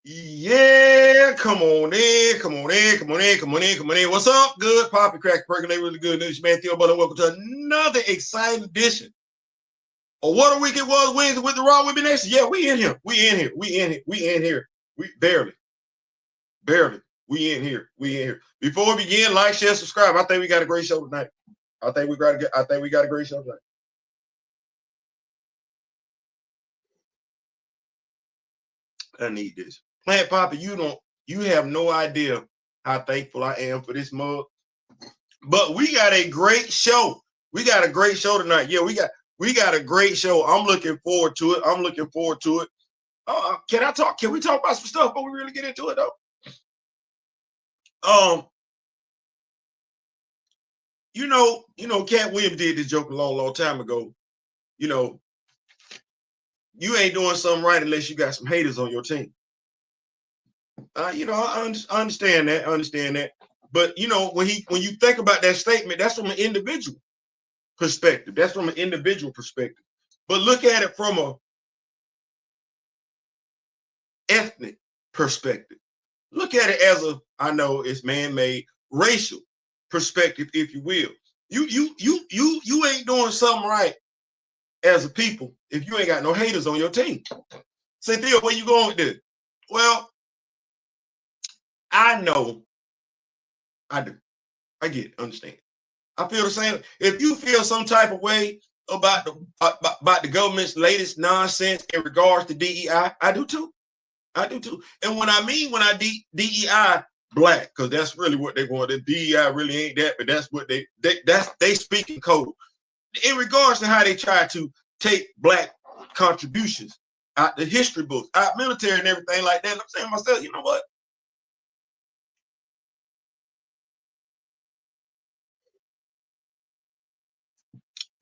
Yeah, come on in, come on in, come on in, come on in, come on in. What's up? Good, poppy, crack, percolate, really good news, man. Theo, brother, welcome to another exciting edition of What a Week It Was Wednesday with the Raw Women Nation. Yeah, we in here, we in here, we in here, we in here. We barely, we in here, we in here. Before we begin, like, share, subscribe. I think we got a great show tonight. I think we got a great show tonight. I need this. Plant Poppy, you have no idea how thankful I am for this mug. But we got a great show. We got a great show tonight. Yeah, we got a great show. I'm looking forward to it. I'm looking forward to it. Can I talk? Can we talk about some stuff before we really get into it though? You know, Cat Williams did this joke a long time ago. You know, you ain't doing something right unless you got some haters on your team. You know, I understand that. I understand that. But you know, when you think about that statement, that's from an individual perspective. That's from an individual perspective. But look at it from a ethnic perspective. Look at it as I know it's man-made, racial perspective, if you will. You ain't doing something right as a people if you ain't got no haters on your team. Say, Theo, where you going with this? Well, I know. I do. I get it. Understand. I feel the same. If you feel some type of way about the government's latest nonsense in regards to DEI, I do too. I do too. And when I DEI black, because that's really what they want. The DEI really ain't that, but that's what they speak in code. In regards to how they try to take black contributions out the history books, out military and everything like that. And I'm saying to myself, you know what?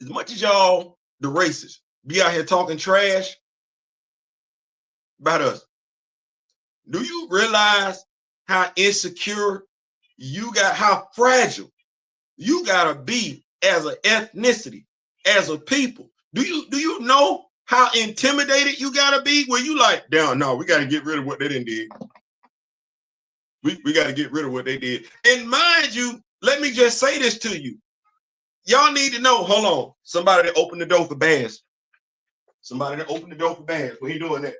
As much as y'all, the racists, be out here talking trash about us, do you realize how insecure you got, how fragile you gotta be as an ethnicity, as a people? Do you know how intimidated you gotta be when you like, damn, no, we gotta get rid of what they did. We gotta get rid of what they did. And mind you, let me just say this to you. Y'all need to know, hold on, somebody that opened the door for Bass. Somebody that opened the door for Bass. What he doing that?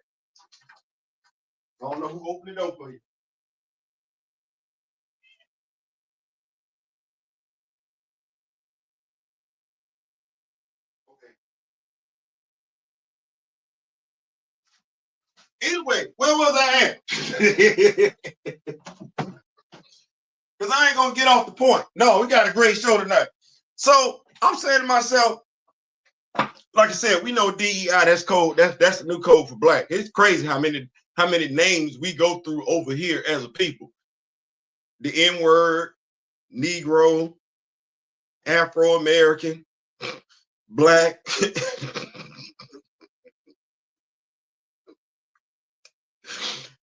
I don't know who opened the door for you. Anyway, where was I at? Because I ain't gonna get off the point. No, we got a great show tonight. So I'm saying to myself, like I said, we know DEI, that's code, that's the new code for black. It's crazy how many names we go through over here as a people. The N-word, Negro, Afro-American, black.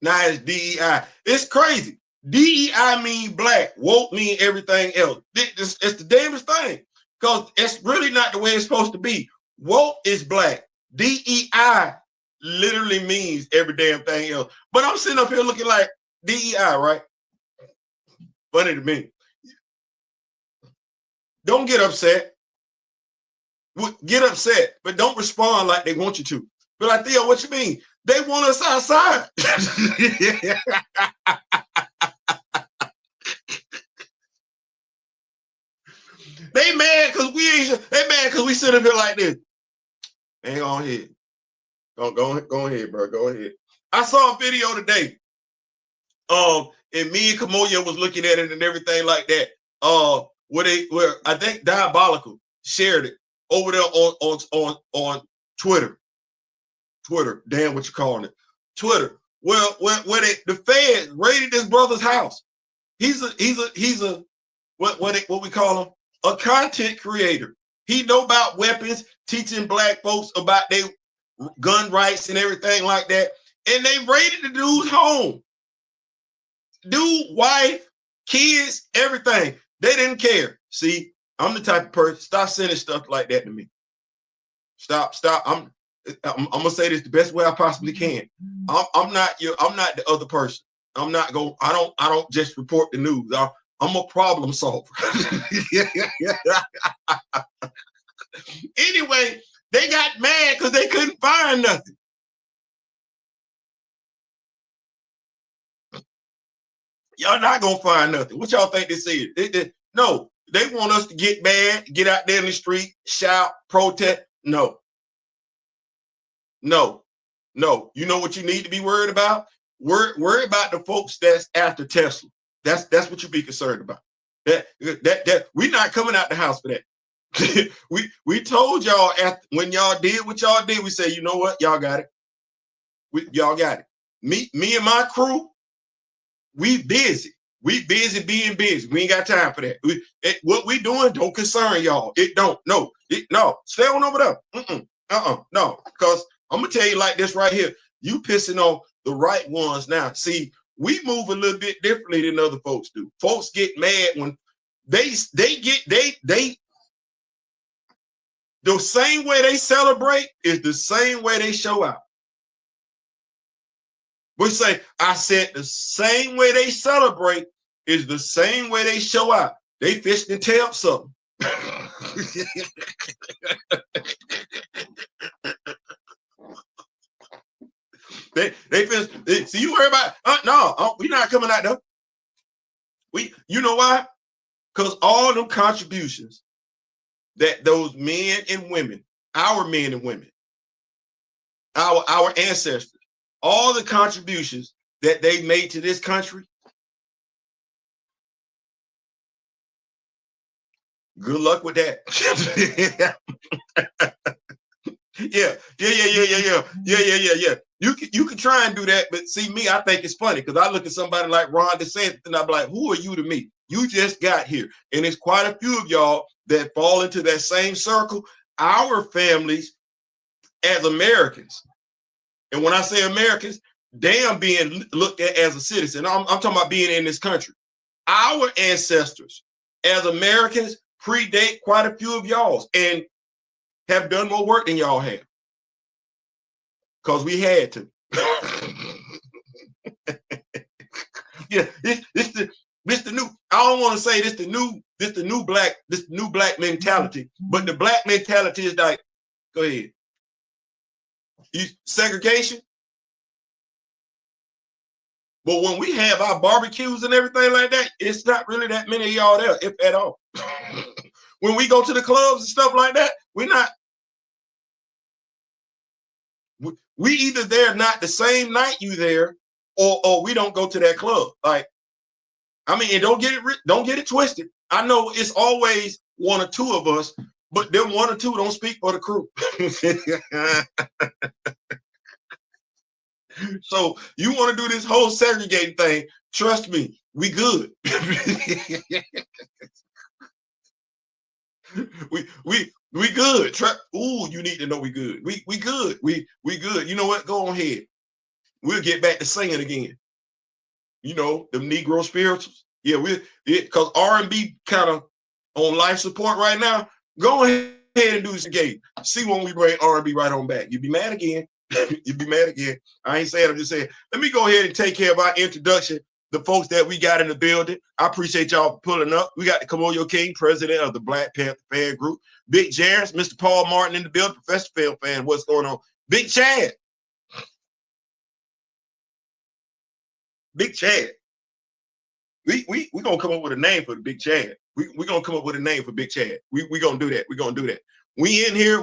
Now it's DEI. It's crazy. DEI mean black. Woke mean everything else. It's the damnest thing. Because it's really not the way it's supposed to be. Woke is black. DEI literally means every damn thing else. But I'm sitting up here looking like DEI, right? Funny to me. Don't get upset. Get upset, but don't respond like they want you to. But like, Theo, what you mean? They want us outside. They mad because we sit up here like this. Hang on ahead. Go ahead, bro. Go ahead. I saw a video today. And me and Kamoya was looking at it and everything like that. Where I think Diabolical shared it over there on Twitter. Damn, what you calling it? Twitter. Well, where the feds raided this brother's house. He's a what we call him? A content creator. He know about weapons, teaching black folks about their gun rights and everything like that. And they raided the dude's home. Dude, wife, kids, everything. They didn't care. See, I'm the type of person. Stop sending stuff like that to me. Stop. I'm gonna say this the best way I possibly can. I'm not the other person. I don't just report the news. I'm a problem solver. Anyway, they got mad because they couldn't find nothing. Y'all not gonna find nothing. What y'all think this is? No, they want us to get mad, get out there in the street, shout, protest. No. No. No. You know what you need to be worried about? Worry about the folks that's after Tesla. That's what you be concerned about. That we're not coming out the house for that. we told y'all when y'all did what y'all did, we said, you know what, y'all got it. Y'all got it. Me and my crew, we busy. We busy being busy. We ain't got time for that. What we doing don't concern y'all. It don't. No. No. Stay on over there. No. Because I'm gonna tell you like this right here. You pissing on the right ones now. See, we move a little bit differently than other folks do. Folks get mad when they the same way they celebrate is the same way they show out. We say, I said the same way they celebrate is the same way they show out. They fished and tail something. they fished. See, you worry about no, we're not coming out there. You know why? Because all them contributions that those men and women, our men and women, our ancestors, all the contributions that they made to this country, good luck with that. Yeah. You can try and do that, but see me, I think it's funny because I look at somebody like Ron DeSantis and I'm like, who are you to me? You just got here. And it's quite a few of y'all that fall into that same circle. Our families as Americans, and when I say Americans, damn being looked at as a citizen. I'm talking about being in this country. Our ancestors as Americans predate quite a few of y'all's and have done more work than y'all have. Because we had to. Yeah, this the new, I don't want to say this the new black mentality, but the black mentality is like, go ahead. Segregation. But when we have our barbecues and everything like that, it's not really that many of y'all there, if at all. When we go to the clubs and stuff like that, we're not. We either there not the same night you there, or we don't go to that club. Like, I mean, and don't get it twisted. I know it's always one or two of us, but them one or two don't speak for the crew. So you want to do this whole segregating thing? Trust me, we good. we good. Ooh, you need to know we good. We good. We good. You know what? Go on ahead. We'll get back to singing again. You know, the Negro spirituals. Yeah, because R&B kind of on life support right now. Go ahead and do this again. See when we bring R&B right on back. You'd be mad again. You'd be mad again. I ain't saying, I'm just saying, let me go ahead and take care of our introduction. The folks that we got in the building. I appreciate y'all pulling up. We got the Kamoyo King, president of the Black Panther fan group. Big Jairus, Mr. Paul Martin in the building, Professor Phil fan. What's going on? Big Chad. Big Chad. We gonna come up with a name for the Big Chad. We gonna come up with a name for Big Chad. We gonna do that. We gonna do that. We in here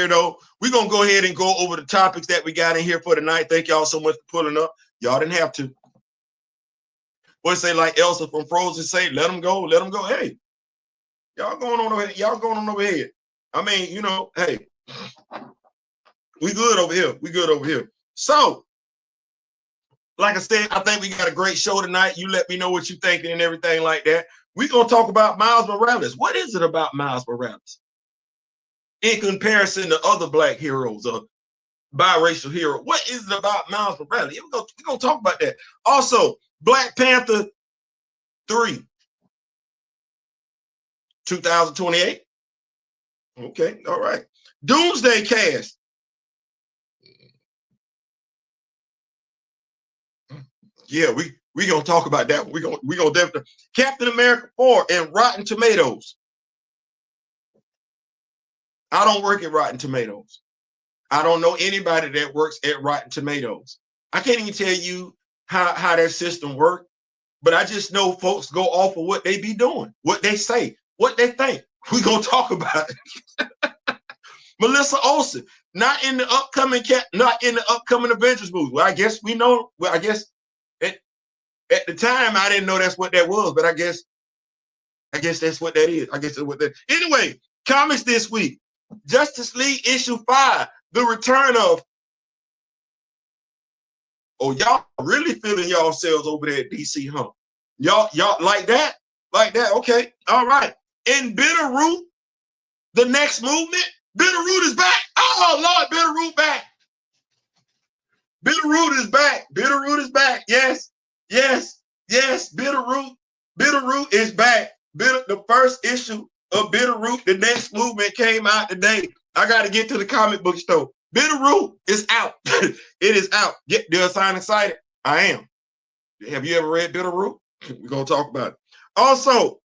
though. We gonna go ahead and go over the topics that we got in here for tonight. Thank y'all so much for pulling up. Y'all didn't have to. What say like Elsa from Frozen say, let them go, let them go. Hey, y'all going on over here. Y'all going on over here. I mean, you know, hey, we good over here. We good over here. So, like I said, I think we got a great show tonight. You let me know what you're thinking and everything like that. We're going to talk about Miles Morales. What is it about Miles Morales in comparison to other black heroes or biracial hero? What is it about Miles Morales? We're going to talk about that. Also, Black Panther 3, 2028. Okay, all right. Doomsday cast. Yeah, we gonna talk about that. We gonna definitely Captain America 4 and Rotten Tomatoes. I don't work at Rotten Tomatoes. I don't know anybody that works at Rotten Tomatoes. I can't even tell you how their system works, but I just know folks go off of what they be doing, what they say, what they think. We gonna talk about it. Melissa Olsen, not in the upcoming Avengers movie. Well, I guess we know. Well, I guess at the time I didn't know that's what that was, but I guess that's what that is. I guess that's what that. Anyway, comics this week: Justice League issue 5, the return of. Oh, y'all really feeling yourselves over there at DC, huh? Y'all like that? Like that? Okay, all right. In Bitterroot, the next movement. Bitterroot is back. Oh Lord, Bitterroot back. Bitterroot is back. Bitterroot is back. Yes, yes, yes. Bitterroot is back. The first issue of Bitterroot, the next movement, came out today. I got to get to the comic book store. Bitterroot is out. It is out. Get the sign excited. I am. Have you ever read Bitterroot? We're gonna talk about it. Also,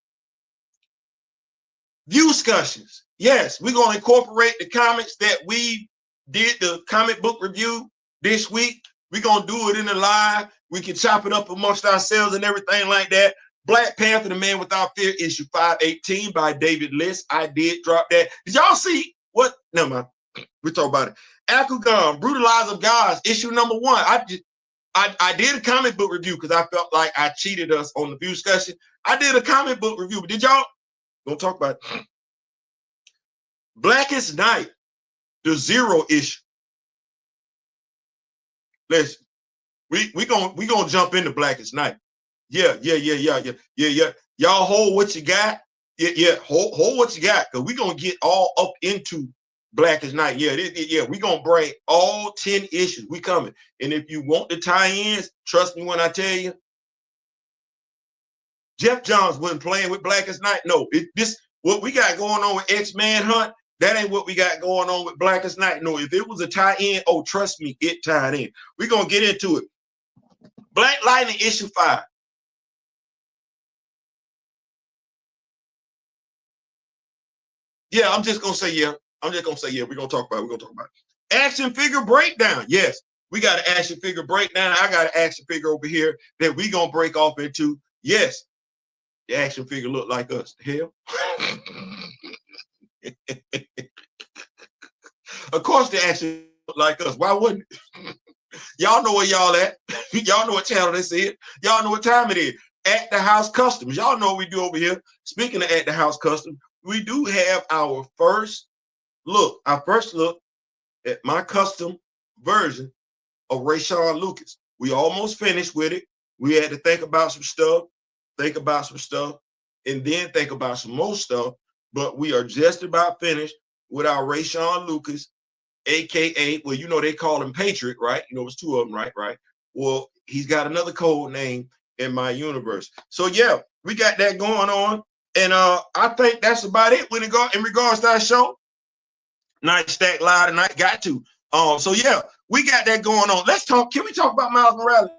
View-Scussions. Yes, we're gonna incorporate the comics that we did the comic book review this week. We're gonna do it in the live. We can chop it up amongst ourselves and everything like that. Black Panther, the Man Without Fear, issue 518 by David List. I did drop that. Did y'all see what? Never mind. We talk about it. AKOGUN, Brutalizer of Gods, issue number 1. I did a comic book review because I felt like I cheated us on the View-Scussion. I did a comic book review, but did y'all? Don't talk about it. Blackest Night, the 0 issue. Listen, we gonna jump into Blackest Night. Yeah. Y'all hold what you got. Yeah. Hold what you got, because we gonna get all up into Blackest Night. Yeah. We gonna bring all 10 issues. We coming. And if you want the tie-ins, trust me when I tell you, Jeff Johns wasn't playing with Blackest Night. No, what we got going on with X-Man Hunt, that ain't what we got going on with Blackest Night. No, if it was a tie-in, oh, trust me, it tied in. We're going to get into it. Black Lightning issue 5. Yeah, I'm just going to say yeah. We're going to talk about it. Action figure breakdown. Yes, we got an action figure breakdown. I got an action figure over here that we going to break off into. Yes, the action figure look like us. Hell. Of course the action look like us. Why wouldn't it? Y'all know where y'all at. Y'all know what channel this is. Y'all know what time it is. At the House Customs. Y'all know what we do over here. Speaking of At the House Customs, we do have our first look at my custom version of RAYSHAUN Lucas. We almost finished with it. We had to think about some stuff, and then think about some more stuff. But we are just about finished with our RAYSHAUN Lucas, A.K.A. Well, you know they call him Patriot, right? You know, it's 2 of them, right? Well, he's got another code name in my universe. So yeah, we got that going on, and I think that's about it in regards to our show. Night Stack Live tonight, got to. So yeah, we got that going on. Let's talk. Can we talk about Miles Morales?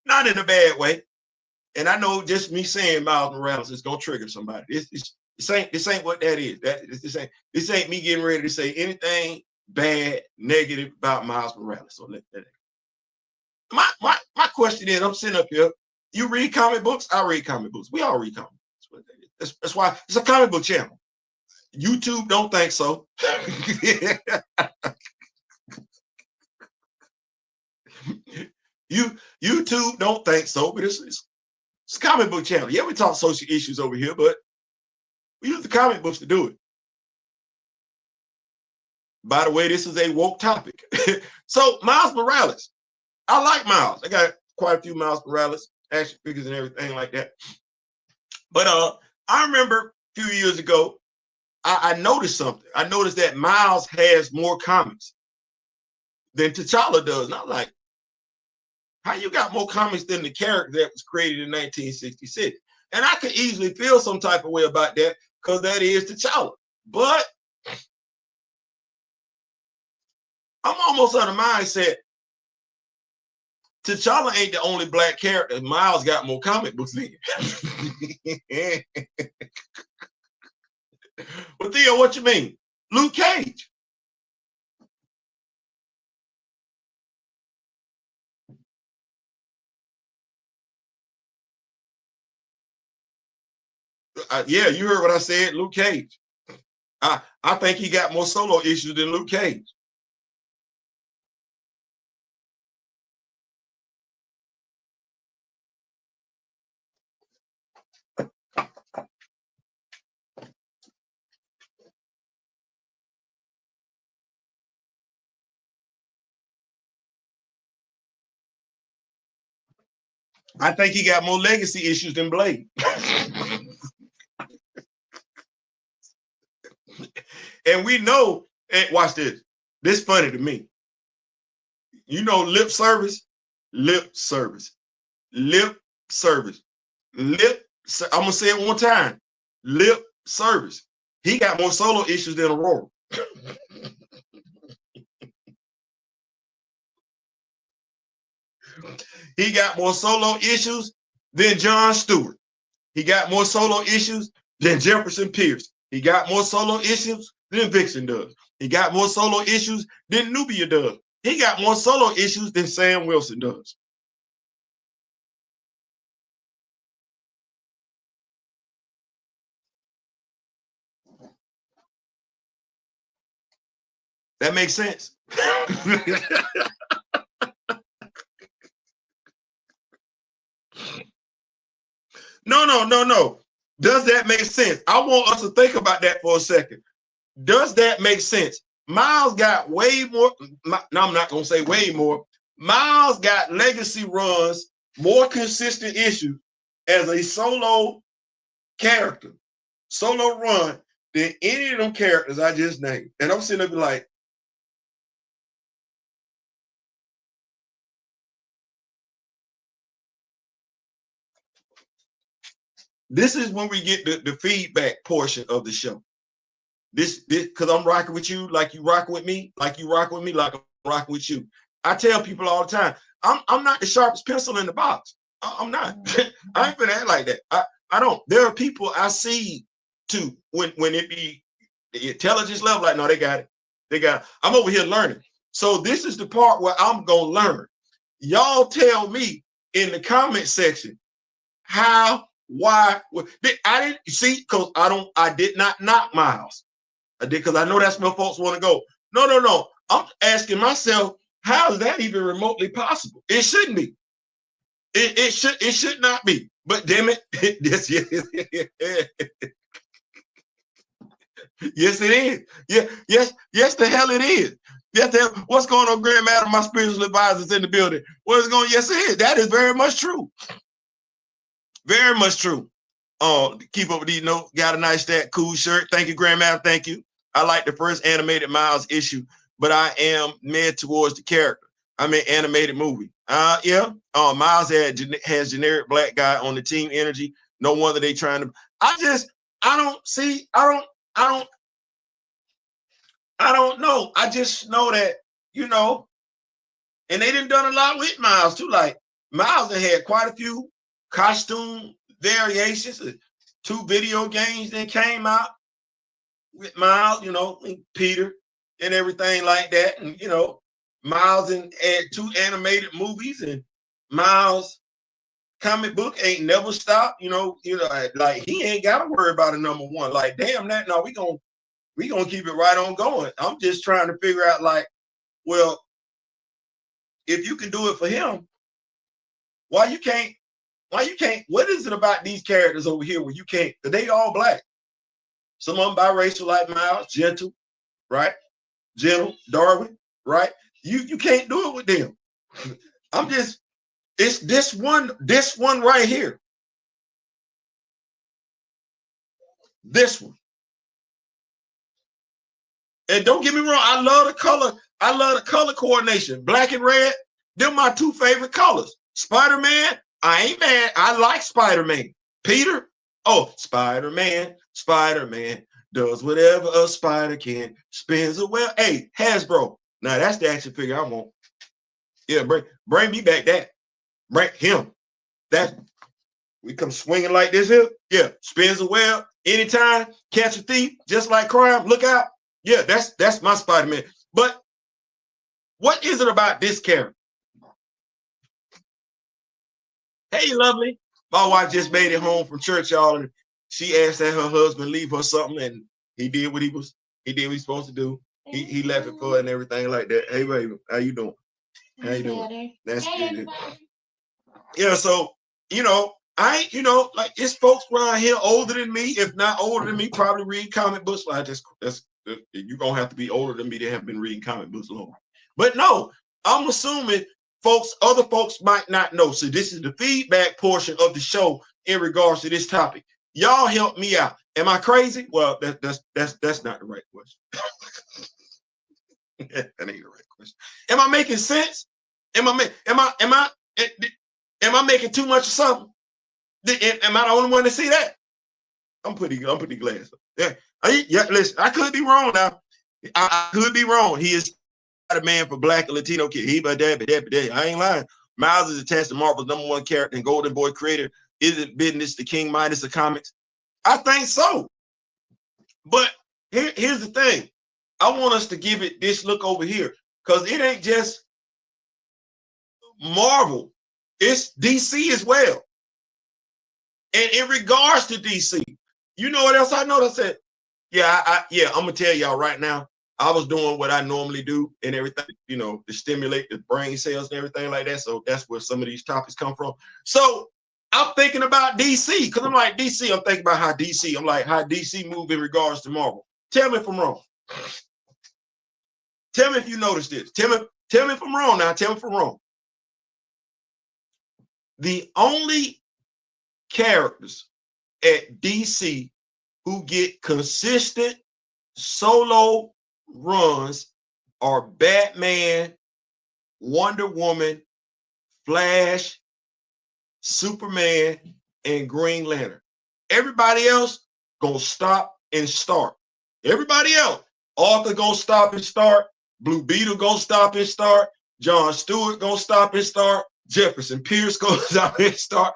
Not in a bad way. And I know just me saying Miles Morales is gonna trigger somebody. This ain't what that is. This ain't me getting ready to say anything bad, negative about Miles Morales. So my question is, I'm sitting up here. You read comic books? I read comic books. We all read comic books. That's why it's a comic book channel. YouTube don't think so. YouTube don't think so, but it's a comic book channel. Yeah, we talk social issues over here, but we use the comic books to do it. By the way, this is a woke topic. So Miles Morales, I like Miles. I got quite a few Miles Morales action figures and everything like that. But I remember a few years ago, I noticed something. I noticed that Miles has more comics than T'Challa does. And I'm like, how you got more comics than the character that was created in 1966? And I could easily feel some type of way about that because that is T'Challa. But I'm almost on the mindset, T'Challa ain't the only black character. Miles got more comic books than him. But Theo, what you mean? Luke Cage. Yeah, you heard what I said, Luke Cage. I think he got more solo issues than Luke Cage. I think he got more legacy issues than Blade. And we know, and watch this. This funny to me. You know, lip service, lip service, lip service, lip. I'm gonna say it one time. Lip service. He got more solo issues than Aurora. He got more solo issues than John Stewart. He got more solo issues than Jefferson Pierce. He got more solo issues than Vixen does. He got more solo issues than Nubia does. He got more solo issues than Sam Wilson does. That makes sense. No. Does that make sense? I want us to think about that for a second. Does that make sense? Miles got way more. No, I'm not going to say way more. Miles got legacy runs, more consistent issues as a solo character, solo run than any of them characters I just named. And I'm sitting there like, this is when we get the feedback portion of the show. This because I'm rocking with you like you rocking with me, like you rocking with me, like I'm rocking with you. I tell people all the time, I'm not the sharpest pencil in the box. I'm not. I ain't gonna act like that. I don't. There are people I see too when it be the intelligence level, like, no, they got it. They got it. I'm over here learning. So this is the part where I'm gonna learn. Y'all tell me in the comment section how, why. I didn't see, because I did not knock Miles. I did, because I know that's where folks want to go. No. I'm asking myself, how is that even remotely possible? It shouldn't be. It should not be. But damn it, yes, yes, it is. Yes, the hell it is. Yes, what's going on, Grand Madam? My spiritual advisors in the building. What is going? Yes, it is. That is very much true. Very much true. Keep up with these notes. Got a nice stat, cool shirt. Thank you, Grand Madam. Thank you. I like the first animated Miles issue, but I am mad towards the character. I mean, animated movie. Yeah. Miles has generic black guy on the team energy. No wonder they trying to. I don't know. I just know that, and they done a lot with Miles too. Like, Miles had quite a few costume variations. 2 video games that came out with Miles, and Peter and everything like that. And, Miles and 2 animated movies, and Miles comic book ain't never stopped. Like, he ain't got to worry about a #1. Like, damn that. No, we gonna keep it right on going. I'm just trying to figure out, like, well, if you can do it for him, why you can't? What is it about these characters over here where you can't? They all black. Some of them biracial, like Miles, gentle, right? Gentle, Darwin, right? You can't do it with them. It's this one right here. This one. And don't get me wrong, I love the color. I love the color coordination. Black and red, they're my 2 favorite colors. Spider-Man, I ain't mad. I like Spider-Man. Peter, Spider-Man does whatever a spider can. Spins a web. Hey, Hasbro. Now that's the action figure I want. Yeah, bring me back that. Right, him. That we come swinging like this here. Yeah, spins a web anytime, catch a thief, just like crime. Look out. Yeah, that's my Spider-Man. But what is it about this character? Hey, lovely. My wife just made it home from church, y'all, and she asked that her husband leave her something, and he did what he did what he was supposed to do. He left it for her and everything like that. Hey, baby, how you doing? How you doing? That's good. Yeah, so like it's folks around here older than me, if not older than me, probably read comic books. Like you're gonna have to be older than me to have been reading comic books long. But no, I'm assuming other folks might not know. So this is the feedback portion of the show in regards to this topic. Y'all help me out. Am I crazy? Well, that's not the right question. That ain't the right question. Am I making sense? Am I making too much of something? Am I the only one to see that? I'm pretty glad. Yeah, listen, I could be wrong now. I could be wrong. He is a man for Black and Latino kid. He but that. I ain't lying. Miles is attached to Marvel's #1 character and Golden Boy creator. Is it business the King Midas of comics? I think so. But here's the thing. I want us to give it this look over here, because it ain't just Marvel, it's DC as well. And in regards to DC, you know what else I noticed? I said, I'm gonna tell y'all right now. I was doing what I normally do and everything, to stimulate the brain cells and everything like that. So that's where some of these topics come from. So I'm thinking about DC, because I'm like DC. I'm thinking about how DC move in regards to Marvel. Tell me if I'm wrong. Tell me if you noticed this. Tell me if I'm wrong now. Tell me if I'm wrong. The only characters at DC who get consistent solo runs are Batman, Wonder Woman, Flash, Superman, and Green Lantern. Everybody else gonna stop and start. Everybody else, Arthur gonna stop and start. Blue Beetle gonna stop and start. John Stewart gonna stop and start. Jefferson Pierce gonna stop and start.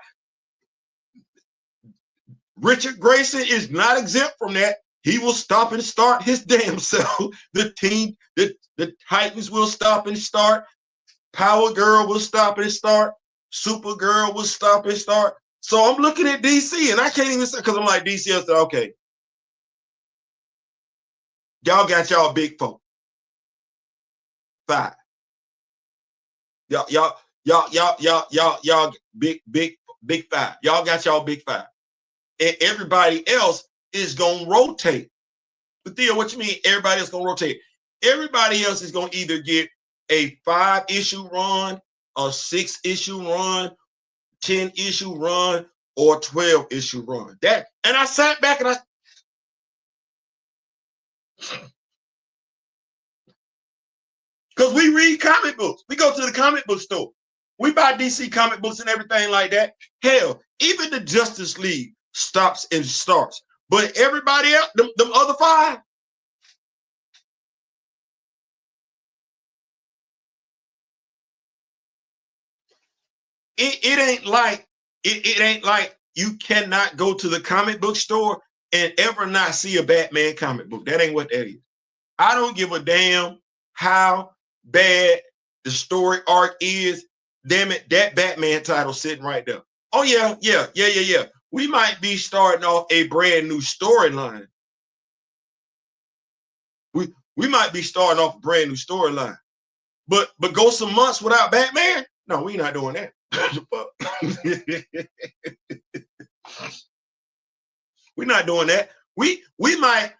Richard Grayson is not exempt from that. He will stop and start his damn self. The Titans will stop and start. Power Girl will stop and start. Supergirl will stop and start. So I'm looking at DC, and I can't even say, because I'm like DC. I said, okay, y'all got y'all big folk. 5. Y'all big 5. Y'all got y'all big 5. And everybody else is gonna rotate. But Theo, what you mean everybody else gonna rotate? Everybody else is gonna either get a 5-issue run, a 6-issue run, 10-issue run, or 12-issue run. That, and I sat back and because we read comic books. We go to the comic book store. We buy DC comic books and everything like that. Hell, even the Justice League stops and starts. But everybody else, them other 5, it ain't like you cannot go to the comic book store and ever not see a Batman comic book. That ain't what that is. I don't give a damn how bad the story arc is. Damn it, that Batman title sitting right there. Oh yeah. We might be starting off a brand new storyline. We might be starting off a brand new storyline. But go some months without Batman? No, we're not doing that. We're not doing that. We might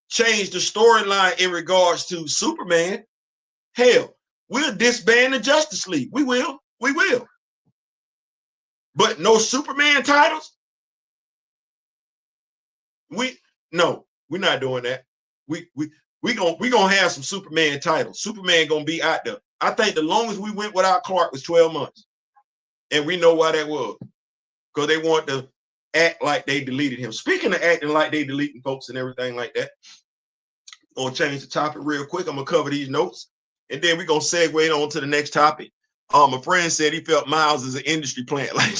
change the storyline in regards to Superman. Hell, we'll disband the Justice League. We will. But no Superman titles. We're not doing that. We gonna have some Superman titles. Superman gonna be out there. I think the longest we went without Clark was 12 months. And we know why that was. Because they want to act like they deleted him. Speaking of acting like they deleting folks and everything like that, I'm gonna change the topic real quick. I'm gonna cover these notes, and then we're gonna segue on to the next topic. A friend said he felt Miles is an industry plant. Like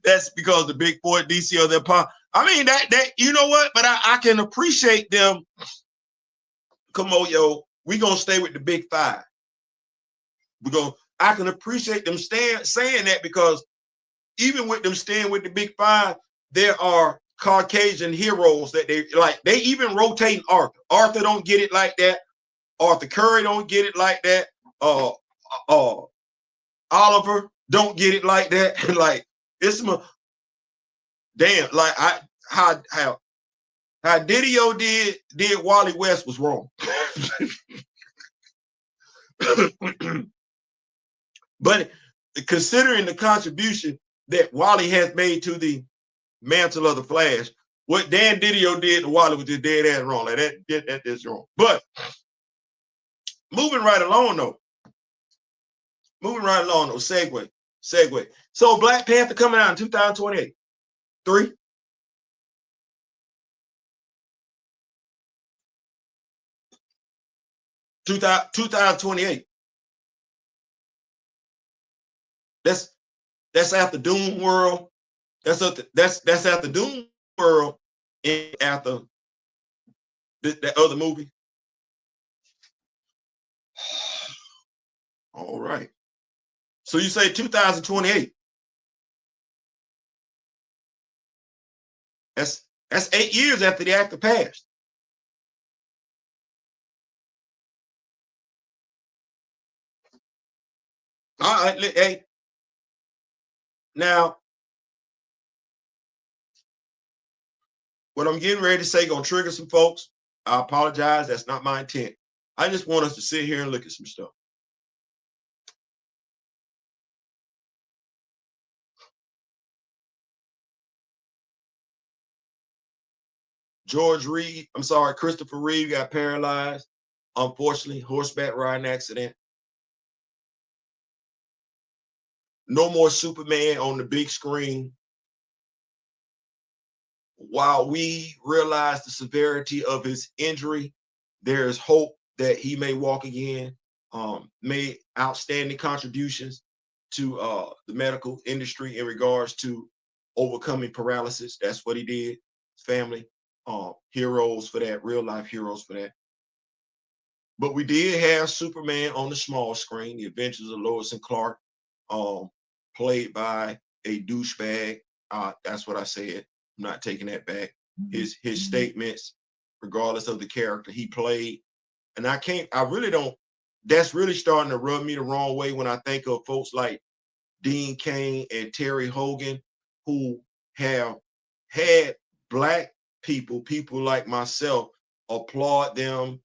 that's because the big four DC or their pop. I mean that you know what? But I can appreciate them. Come on, yo, we gonna stay with the big five. I can appreciate them saying that because even with them staying with the big five, there are Caucasian heroes that they like. They even rotate Arthur. Arthur don't get it like that. Arthur Curry don't get it like that. Oliver don't get it like that. Like it's my damn. Like how Didio did Wally West was wrong. But considering the contribution that Wally has made to the mantle of the Flash, what Dan Didio did to Wally was just dead ass wrong. Like that is wrong. But moving right along though. Segue. So Black Panther coming out in 2028. 3. $2028. That's after Doom World. That's after Doom World and after that other movie. All right. So you say 2028. That's 8 years after the actor passed. All right, hey. Now, what I'm getting ready to say gonna trigger some folks. I apologize. That's not my intent. I just want us to sit here and look at some stuff. Christopher Reeve got paralyzed. Unfortunately, horseback riding accident. No more Superman on the big screen. While we realize the severity of his injury, there is hope that he may walk again. Made outstanding contributions to the medical industry in regards to overcoming paralysis. That's what he did. Family, heroes for that, real life heroes for that. But we did have Superman on the small screen, the Adventures of Lois and Clark, played by a douchebag. That's what I said. I'm not taking that back. His statements, regardless of the character he played, and I really don't. That's really starting to rub me the wrong way when I think of folks like Dean Cain and Terry Hogan, who have had Black people like myself, applaud them,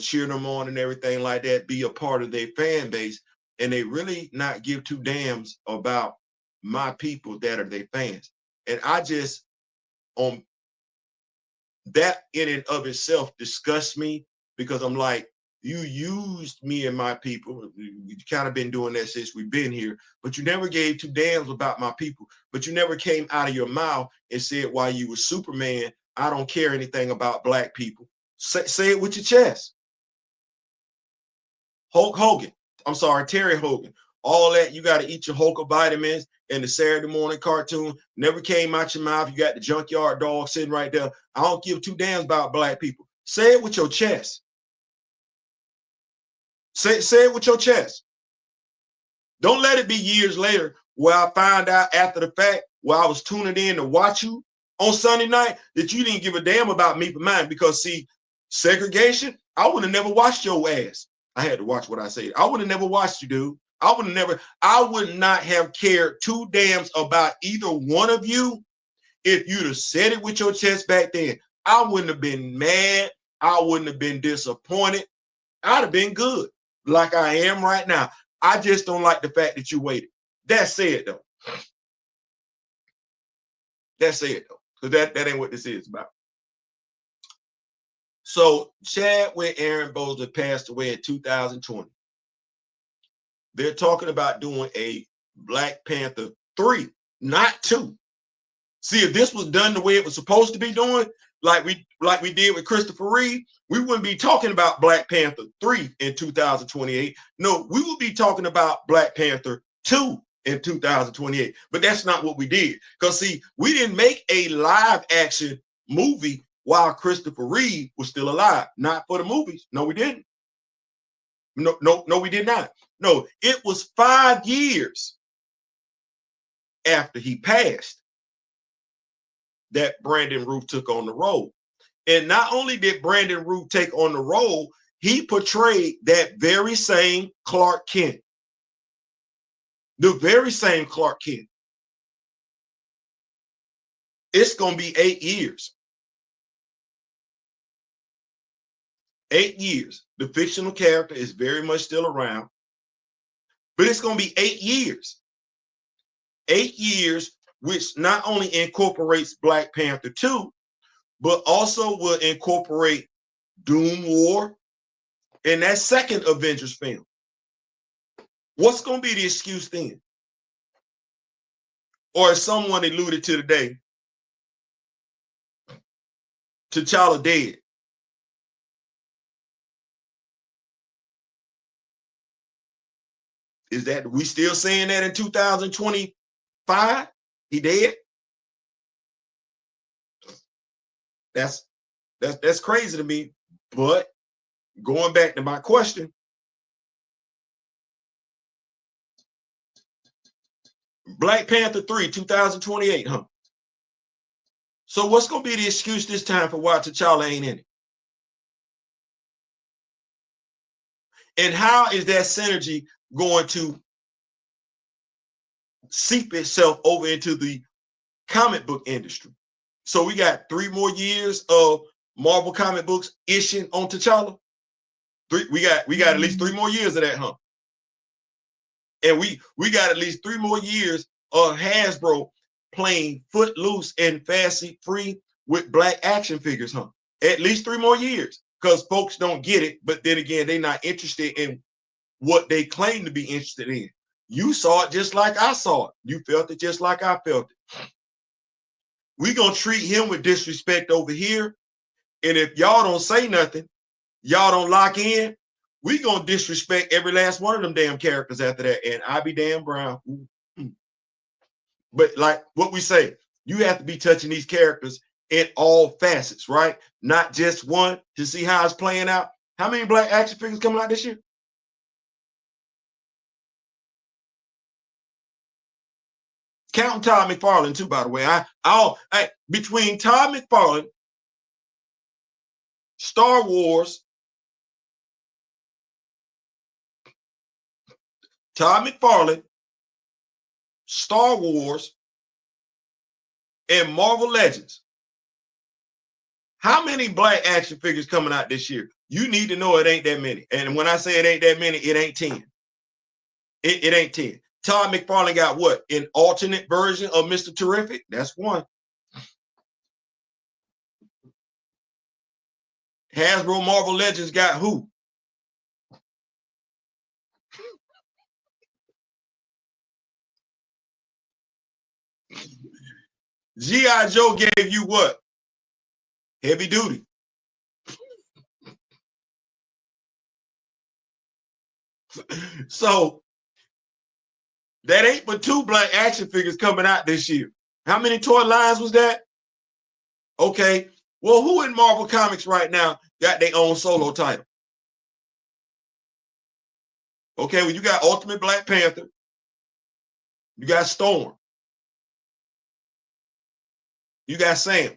cheer them on and everything like that, be a part of their fan base, and they really not give two damns about my people that are their fans. And I just, that in and of itself disgusts me, because I'm like, you used me and my people. You've kind of been doing that since we've been here, but you never gave two damns about my people. But you never came out of your mouth and said, while you were Superman, I don't care anything about Black people. Say it with your chest. Terry Hogan. All that, you got to eat your Hulk vitamins and the Saturday morning cartoon never came out your mouth. You got the junkyard dog sitting right there. I don't give two damns about Black people. Say it with your chest. Say it with your chest. Don't let it be years later where I find out after the fact, where I was tuning in to watch you on Sunday night, that you didn't give a damn about me for mine. Because see, segregation, I would have never watched your ass. I had to watch what I said. I would have never watched you, dude. I would not have cared two damns about either one of you if you'd have said it with your chest back then. I wouldn't have been mad. I wouldn't have been disappointed. I'd have been good, like I am right now. I just don't like the fact that you waited. That's it, though. That's it, though. Because that ain't what this is about. So Chadwick Aaron Boseman passed away in 2020. They're talking about doing a Black Panther 3, not 2. See, if this was done the way it was supposed to be doing, like we did with Christopher Reeve, we wouldn't be talking about Black Panther 3 in 2028. No, we would be talking about Black Panther 2 in 2028. But that's not what we did. Because see, we didn't make a live action movie while Christopher Reeve was still alive. Not for the movies. No, we didn't. No, we did not. No, it was 5 years after he passed that Brandon Routh took on the role. And not only did Brandon Routh take on the role, he portrayed that very same Clark Kent. The very same Clark Kent. It's going to be 8 years. 8 years. The fictional character is very much still around. But it's going to be 8 years. 8 years, which not only incorporates Black Panther 2, but also will incorporate Doom War and that second Avengers film. What's going to be the excuse then? Or as someone alluded to today, T'Challa dead. Is that we still saying that in 2025? He dead? That's crazy to me. But going back to my question, Black Panther 3, 2028, huh? So what's going to be the excuse this time for why T'Challa ain't in it? And how is that synergy going to seep itself over into the comic book industry? So we got 3 more years of Marvel comic books issuing on T'Challa. We got at least 3 more years of that, huh? And we got at least 3 more years of Hasbro playing Footloose and Fancy Free with black action figures, huh? At least 3 more years, because folks don't get it, but then again, they're not interested in what they claim to be interested in. You saw it just like I saw it. You felt it just like I felt it. We're going to treat him with disrespect over here. And if y'all don't say nothing, y'all don't lock in, we're going to disrespect every last one of them damn characters after that. And I be damn brown. But like what we say, you have to be touching these characters in all facets, right? Not just one to see how it's playing out. How many black action figures coming out this year? Counting Todd McFarlane too, by the way. Between Todd McFarlane, Star Wars, Todd McFarlane, Star Wars, and Marvel Legends. How many black action figures coming out this year? You need to know it ain't that many. And when I say it ain't that many, it ain't 10. It ain't 10. Todd McFarlane got what? An alternate version of Mr. Terrific? That's one. Hasbro Marvel Legends got who? G.I. Joe gave you what? Heavy Duty. So that ain't but 2 black action figures coming out this year. How many toy lines was that? Okay. Well, who in Marvel Comics right now got their own solo title? Okay, well, you got Ultimate Black Panther. You got Storm. You got Sam.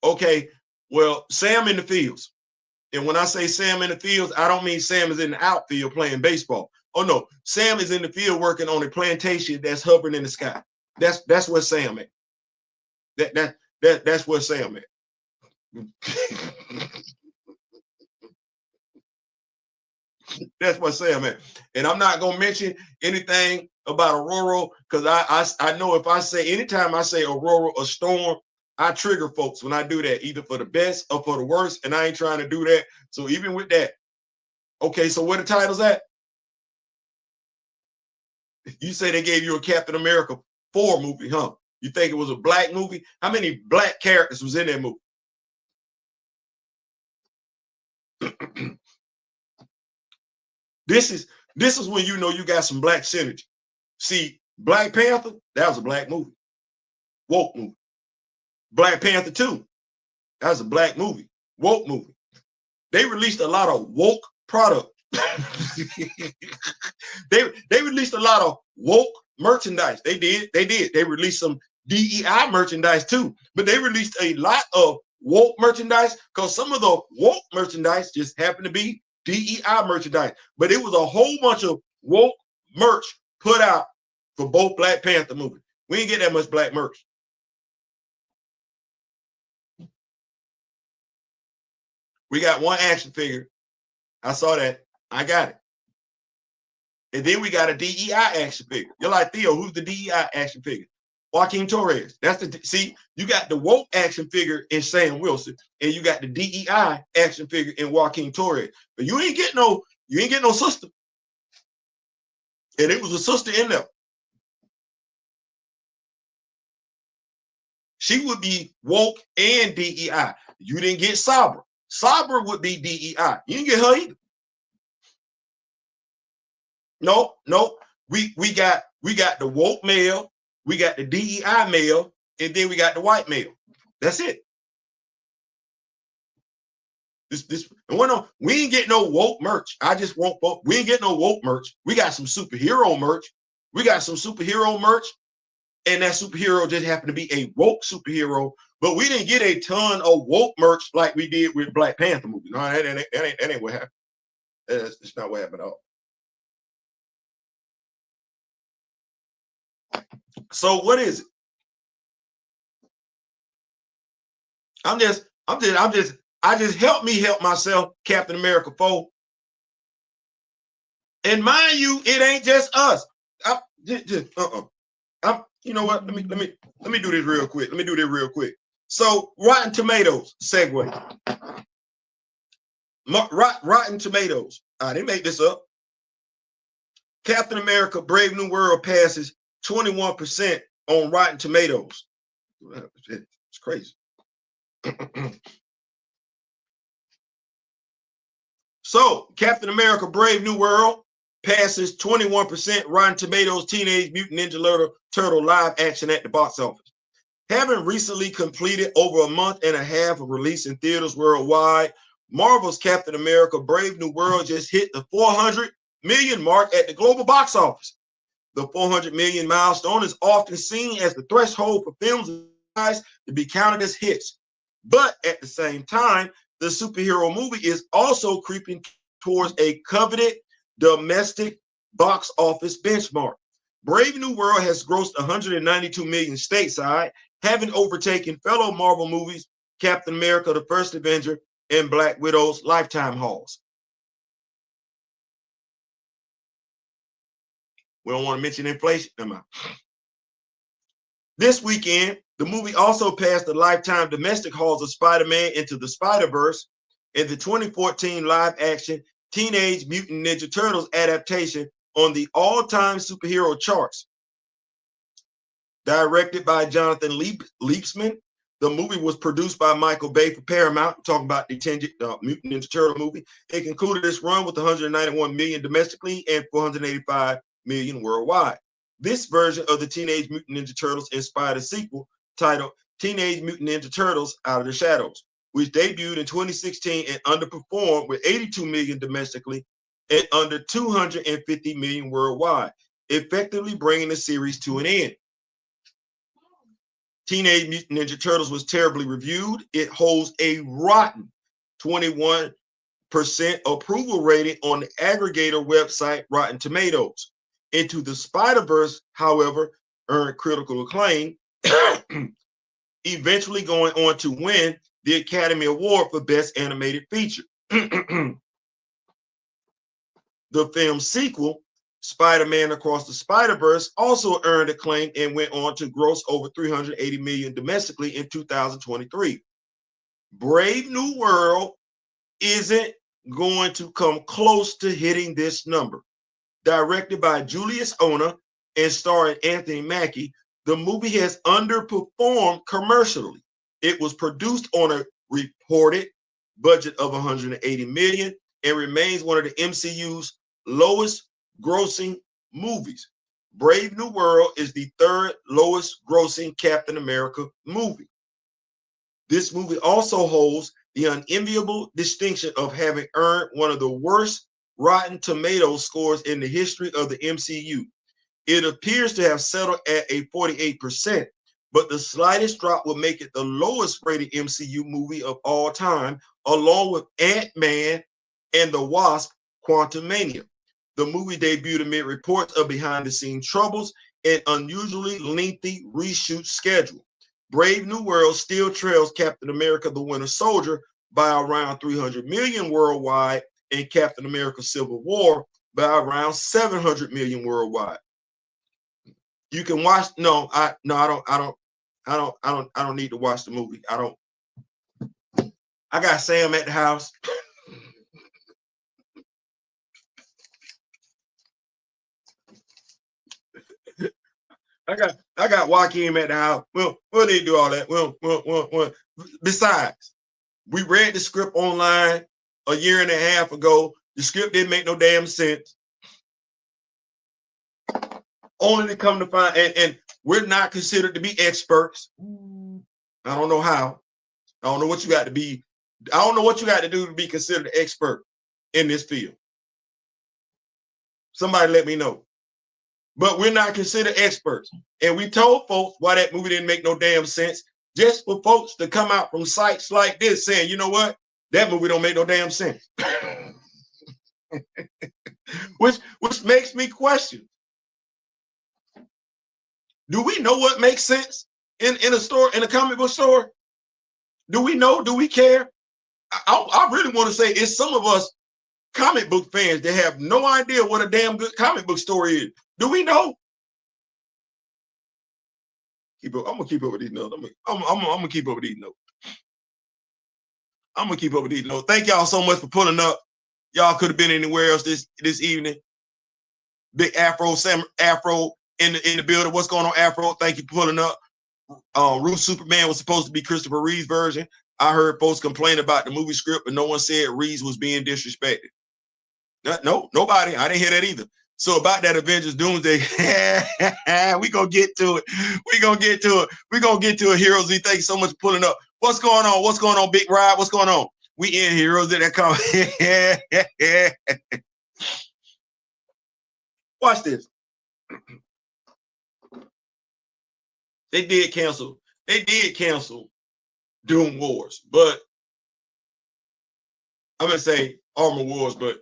Okay, well, Sam in the fields. And when I say Sam in the fields, I don't mean Sam is in the outfield playing baseball. Oh no, Sam is in the field working on a plantation that's hovering in the sky. That's where Sam at. That's where Sam at. That's what Sam at. And I'm not gonna mention anything about Aurora, because I know if I say anytime I say Aurora or Storm, I trigger folks when I do that, either for the best or for the worst, and I ain't trying to do that. So even with that, okay, so where the title's at? You say they gave you a Captain America 4 movie, huh? You think it was a black movie? How many black characters was in that movie? This is when you know you got some black synergy. See, Black Panther, that was a black movie. Woke movie. Black Panther 2, that was a black movie. Woke movie. They released a lot of woke product. they released a lot of woke merchandise. They did. They released some DEI merchandise too. But they released a lot of woke merchandise because some of the woke merchandise just happened to be DEI merchandise. But it was a whole bunch of woke merch put out for both Black Panther movies. We didn't get that much black merch. We got one action figure. I saw that. I got it. And then we got a DEI action figure. You're like, Theo, who's the DEI action figure? Joaquin Torres. That's the, see, you got the woke action figure in Sam Wilson, and you got the DEI action figure in Joaquin Torres. But you ain't get no sister. And it was a sister in there. She would be woke and DEI. You didn't get Sabra. Sabra would be DEI. You didn't get her either. No. We got the woke male, we got the DEI male, and then we got the white male. That's it. We ain't get no woke merch. I just want both. We ain't get no woke merch. We got some superhero merch. We got some superhero merch, and that superhero just happened to be a woke superhero. But we didn't get a ton of woke merch like we did with Black Panther movie. No, that ain't what happened. That's not what happened at all. So what is it? I just help me help myself, Captain America 4. And mind you, it ain't just us. You know what? Let me do this real quick. So Rotten Tomatoes segue. Rotten Tomatoes. They make this up. Captain America: Brave New World passes 21% on Rotten Tomatoes. It's crazy. So Captain America: Brave New World passes 21% Rotten Tomatoes Teenage Mutant Ninja Turtle live action at the box office. Having recently completed over a month and a half of release in theaters worldwide, Marvel's Captain America: Brave New World just hit the 400 million mark at the global box office. The 400 million milestone is often seen as the threshold for films to be counted as hits. But at the same time, the superhero movie is also creeping towards a coveted domestic box office benchmark. Brave New World has grossed 192 million stateside, having overtaken fellow Marvel movies Captain America: The First Avenger and Black Widow's lifetime hauls. We don't want to mention inflation. This weekend, the movie also passed the lifetime domestic hauls of Spider-Man Into the Spider-Verse and the 2014 live-action Teenage Mutant Ninja Turtles adaptation on the all-time superhero charts. Directed by Jonathan Liebsman, the movie was produced by Michael Bay for Paramount, talking about the Mutant Ninja Turtle movie. It concluded its run with 191 million domestically and 485 million worldwide. This version of the Teenage Mutant Ninja Turtles inspired a sequel titled Teenage Mutant Ninja Turtles Out of the Shadows, which debuted in 2016 and underperformed with 82 million domestically and under 250 million worldwide, effectively bringing the series to an end. Teenage Mutant Ninja Turtles was terribly reviewed. It holds a rotten 21% approval rating on the aggregator website Rotten Tomatoes. Into the Spider-Verse, however, earned critical acclaim, eventually going on to win the Academy Award for Best Animated Feature. The film's sequel, Spider-Man Across the Spider-Verse, also earned acclaim and went on to gross over 380 million domestically in 2023. Brave New World isn't going to come close to hitting this number. Directed by Julius Ona and starring Anthony Mackie, the movie has underperformed commercially. It was produced on a reported budget of 180 million, and remains one of the MCU's lowest grossing movies. Brave New World is the third lowest grossing Captain America movie. This movie also holds the unenviable distinction of having earned one of the worst Rotten Tomatoes scores in the history of the MCU. It appears to have settled at a 48%, but the slightest drop would make it the lowest rated MCU movie of all time, along with Ant-Man and the Wasp: Quantumania. The movie debuted amid reports of behind-the-scenes troubles and unusually lengthy reshoot schedule. Brave New World still trails Captain America: The Winter Soldier by around 300 million worldwide, and Captain America: Civil War by around 700 million worldwide. You can watch. I don't need to watch the movie. I got Sam at the house. I got Joaquin at the house. Well, we'll need to do all that. Well. Besides, we read the script online a year and a half ago. The script didn't make no damn sense. Only to come to find, and we're not considered to be experts. I don't know how. I don't know what you got to be. I don't know what you got to do to be considered an expert in this field. Somebody let me know. But we're not considered experts. And we told folks why that movie didn't make no damn sense, just for folks to come out from sites like this saying, you know what? That movie don't make no damn sense. which makes me question. Do we know what makes sense in a store, in a comic book store? Do we know? Do we care? I really want to say it's some of us comic book fans that have no idea what a damn good comic book story is. Do we know? I'm gonna keep up with these notes. I'm gonna keep up with these notes. I'm gonna keep up with these notes. Thank y'all so much for pulling up. Y'all could have been anywhere else this evening. Big Afro, Sam Afro in the building. What's going on, Afro? Thank you for pulling up. Ruth Superman was supposed to be Christopher Reeve's version. I heard folks complain about the movie script, but no one said Reeves was being disrespected. No, nobody. I didn't hear that either. So about that Avengers Doomsday, we gonna get to it. We gonna get to it. Hero Z, thank you so much for pulling up. What's going on? What's going on, Big Rod? What's going on? We in Heroes that come. Watch this. They did cancel Doom Wars, but I'm gonna say Armor Wars, but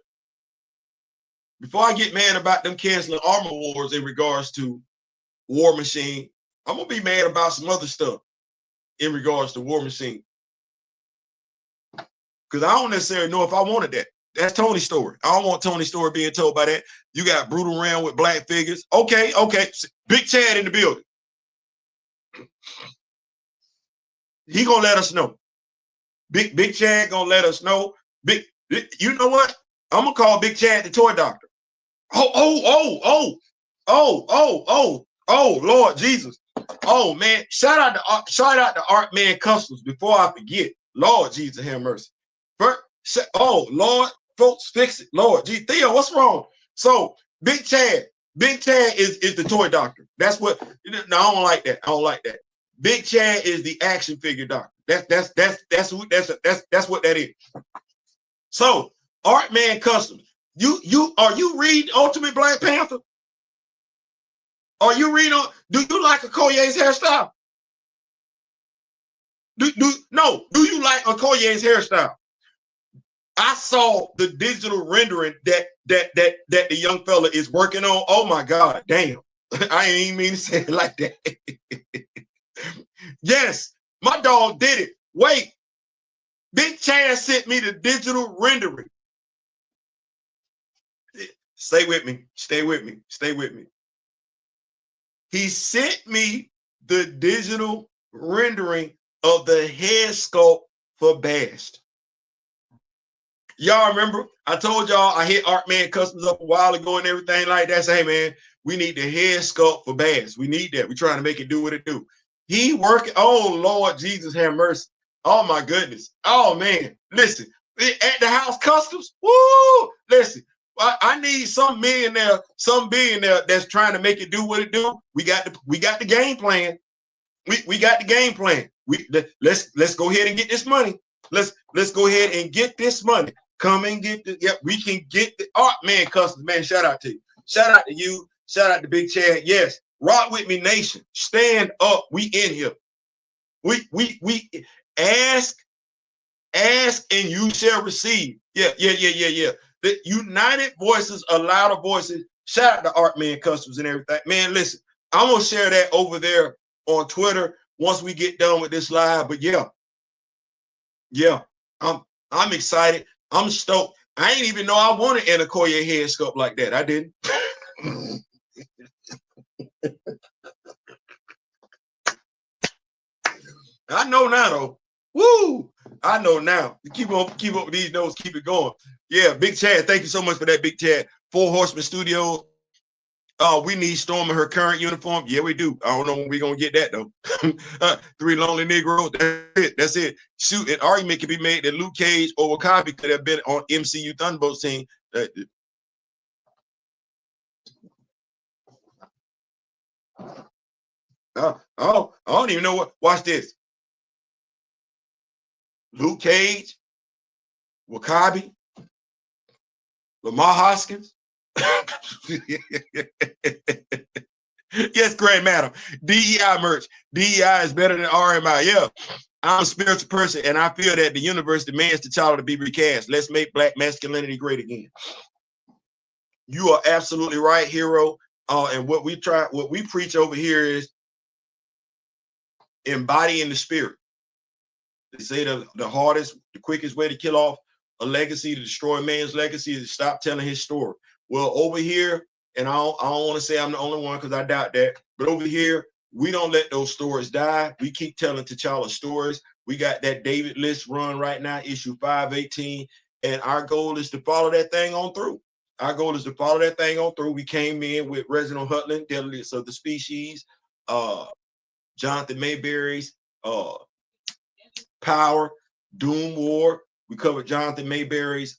before I get mad about them canceling Armor Wars in regards to War Machine, I'm gonna be mad about some other stuff in regards to War Machine. Because I don't necessarily know if I wanted that. That's Tony's story. I don't want Tony's story being told by that. You got Brutal Realm with black figures. Okay. Big Chad in the building. He gonna let us know. Big Chad gonna let us know. You know what? I'm gonna call Big Chad the toy doctor. Oh, Lord Jesus. Oh man, shout out to Art Man Customs before I forget. Lord Jesus, have mercy. Lord, folks, fix it. Lord, gee, Theo, what's wrong? So Big Chad is the toy doctor. That's what. No, I don't like that. Big Chad is the action figure doctor. That's what that is. So Art Man Customs. Are you reading Ultimate Black Panther? Are you reading? Do you like Okoye's hairstyle? Do you like Okoye's hairstyle? I saw the digital rendering that the young fella is working on. Oh my God, damn. I ain't even mean to say it like that. Yes, my dog did it. Wait, Big Chad sent me the digital rendering. Stay with me. He sent me the digital rendering of the head sculpt for Bast. Y'all remember? I told y'all I hit Art Man Customs up a while ago and everything like that. Say, hey man, we need the head sculpt for Bast. We need that. We're trying to make it do what it do. He working. Oh Lord Jesus, have mercy. Oh my goodness. Oh man. Listen, at the house customs. Woo! Listen, I need some millionaire, some billionaire that's trying to make it do what it do. We got the game plan. We got the game plan. Let's go ahead and get this money. Let's go ahead and get this money. Come and get the, yeah, we can get the art, man. Customs, man. Shout out to you. Shout out to you. Shout out to Big Chad. Yes, rock with me, nation. Stand up. We in here. We ask and you shall receive. Yeah. The united voices are louder voices. Shout out to Art Man Customs and everything. Man, listen, I'm gonna share that over there on Twitter once we get done with this live. But yeah, I'm excited. I'm stoked. I ain't even know I wanted an A.K.A head sculpt like that. I didn't. I know now though. Woo! I know now. Keep up with these notes. Keep it going. Yeah, Big Chad. Thank you so much for that, Big Chad. Four Horsemen Studios. We need Storm in her current uniform. Yeah, we do. I don't know when we're gonna get that though. Three Lonely Negroes. That's it. Shoot, an argument can be made that Luke Cage or Wakabi could have been on MCU Thunderbolts team. I don't even know what. Watch this. Luke Cage, Wakabi, Lamar Hoskins. Yes, Grand Madam. DEI merch. DEI is better than RMI. Yeah. I'm a spiritual person, and I feel that the universe demands T'Challa to be recast. Let's make black masculinity great again. You are absolutely right, hero. And what we preach over here is embodying the spirit. They say the hardest, the quickest way to kill off a legacy, to destroy man's legacy, is to stop telling his story. Well, over here, and I don't want to say I'm the only one because I doubt that, but over here, we don't let those stories die. We keep telling T'Challa stories. We got that David List run right now, issue 518, and our goal is to follow that thing on through. Our goal is to follow that thing on through. We came in with Reginald Hutland, Deadliest of the Species, Jonathan Mayberry's Power, Doom War. We covered Jonathan Mayberry's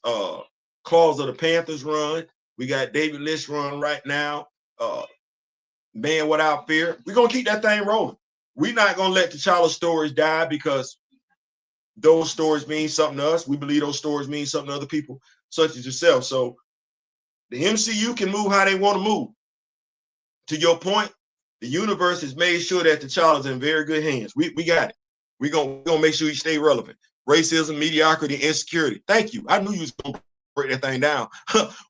Claws of the Panthers run. We got David List run right now. Man Without Fear. We're gonna keep that thing rolling. We're not gonna let T'Challa stories die because those stories mean something to us. We believe those stories mean something to other people, such as yourself. So the MCU can move how they want to move. To your point, the universe has made sure that T'Challa's in very good hands. We got it. We're gonna make sure he stay relevant. Racism, mediocrity, insecurity. Thank you. I knew you was gonna break that thing down.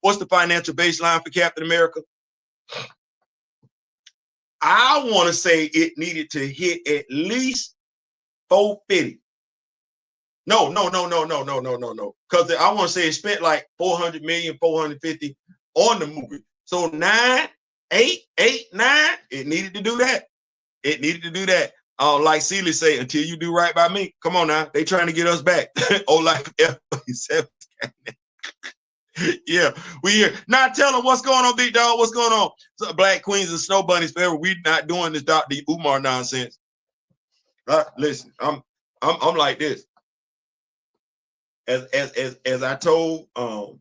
What's the financial baseline for Captain America? I want to say it needed to hit at least 450. No. Because I want to say it spent like 400 million, 450 on the movie. So 9, 8, 9, it needed to do that. It needed to do that. Like Celie say, until you do right by me. Come on now. They trying to get us back. Oh, like F7. Yeah, we here. Now tell them what's going on, big dog. What's going on? So, Black Queens and Snow Bunnies forever. We not doing this Dr. Umar nonsense. Listen, I'm like this. As I told my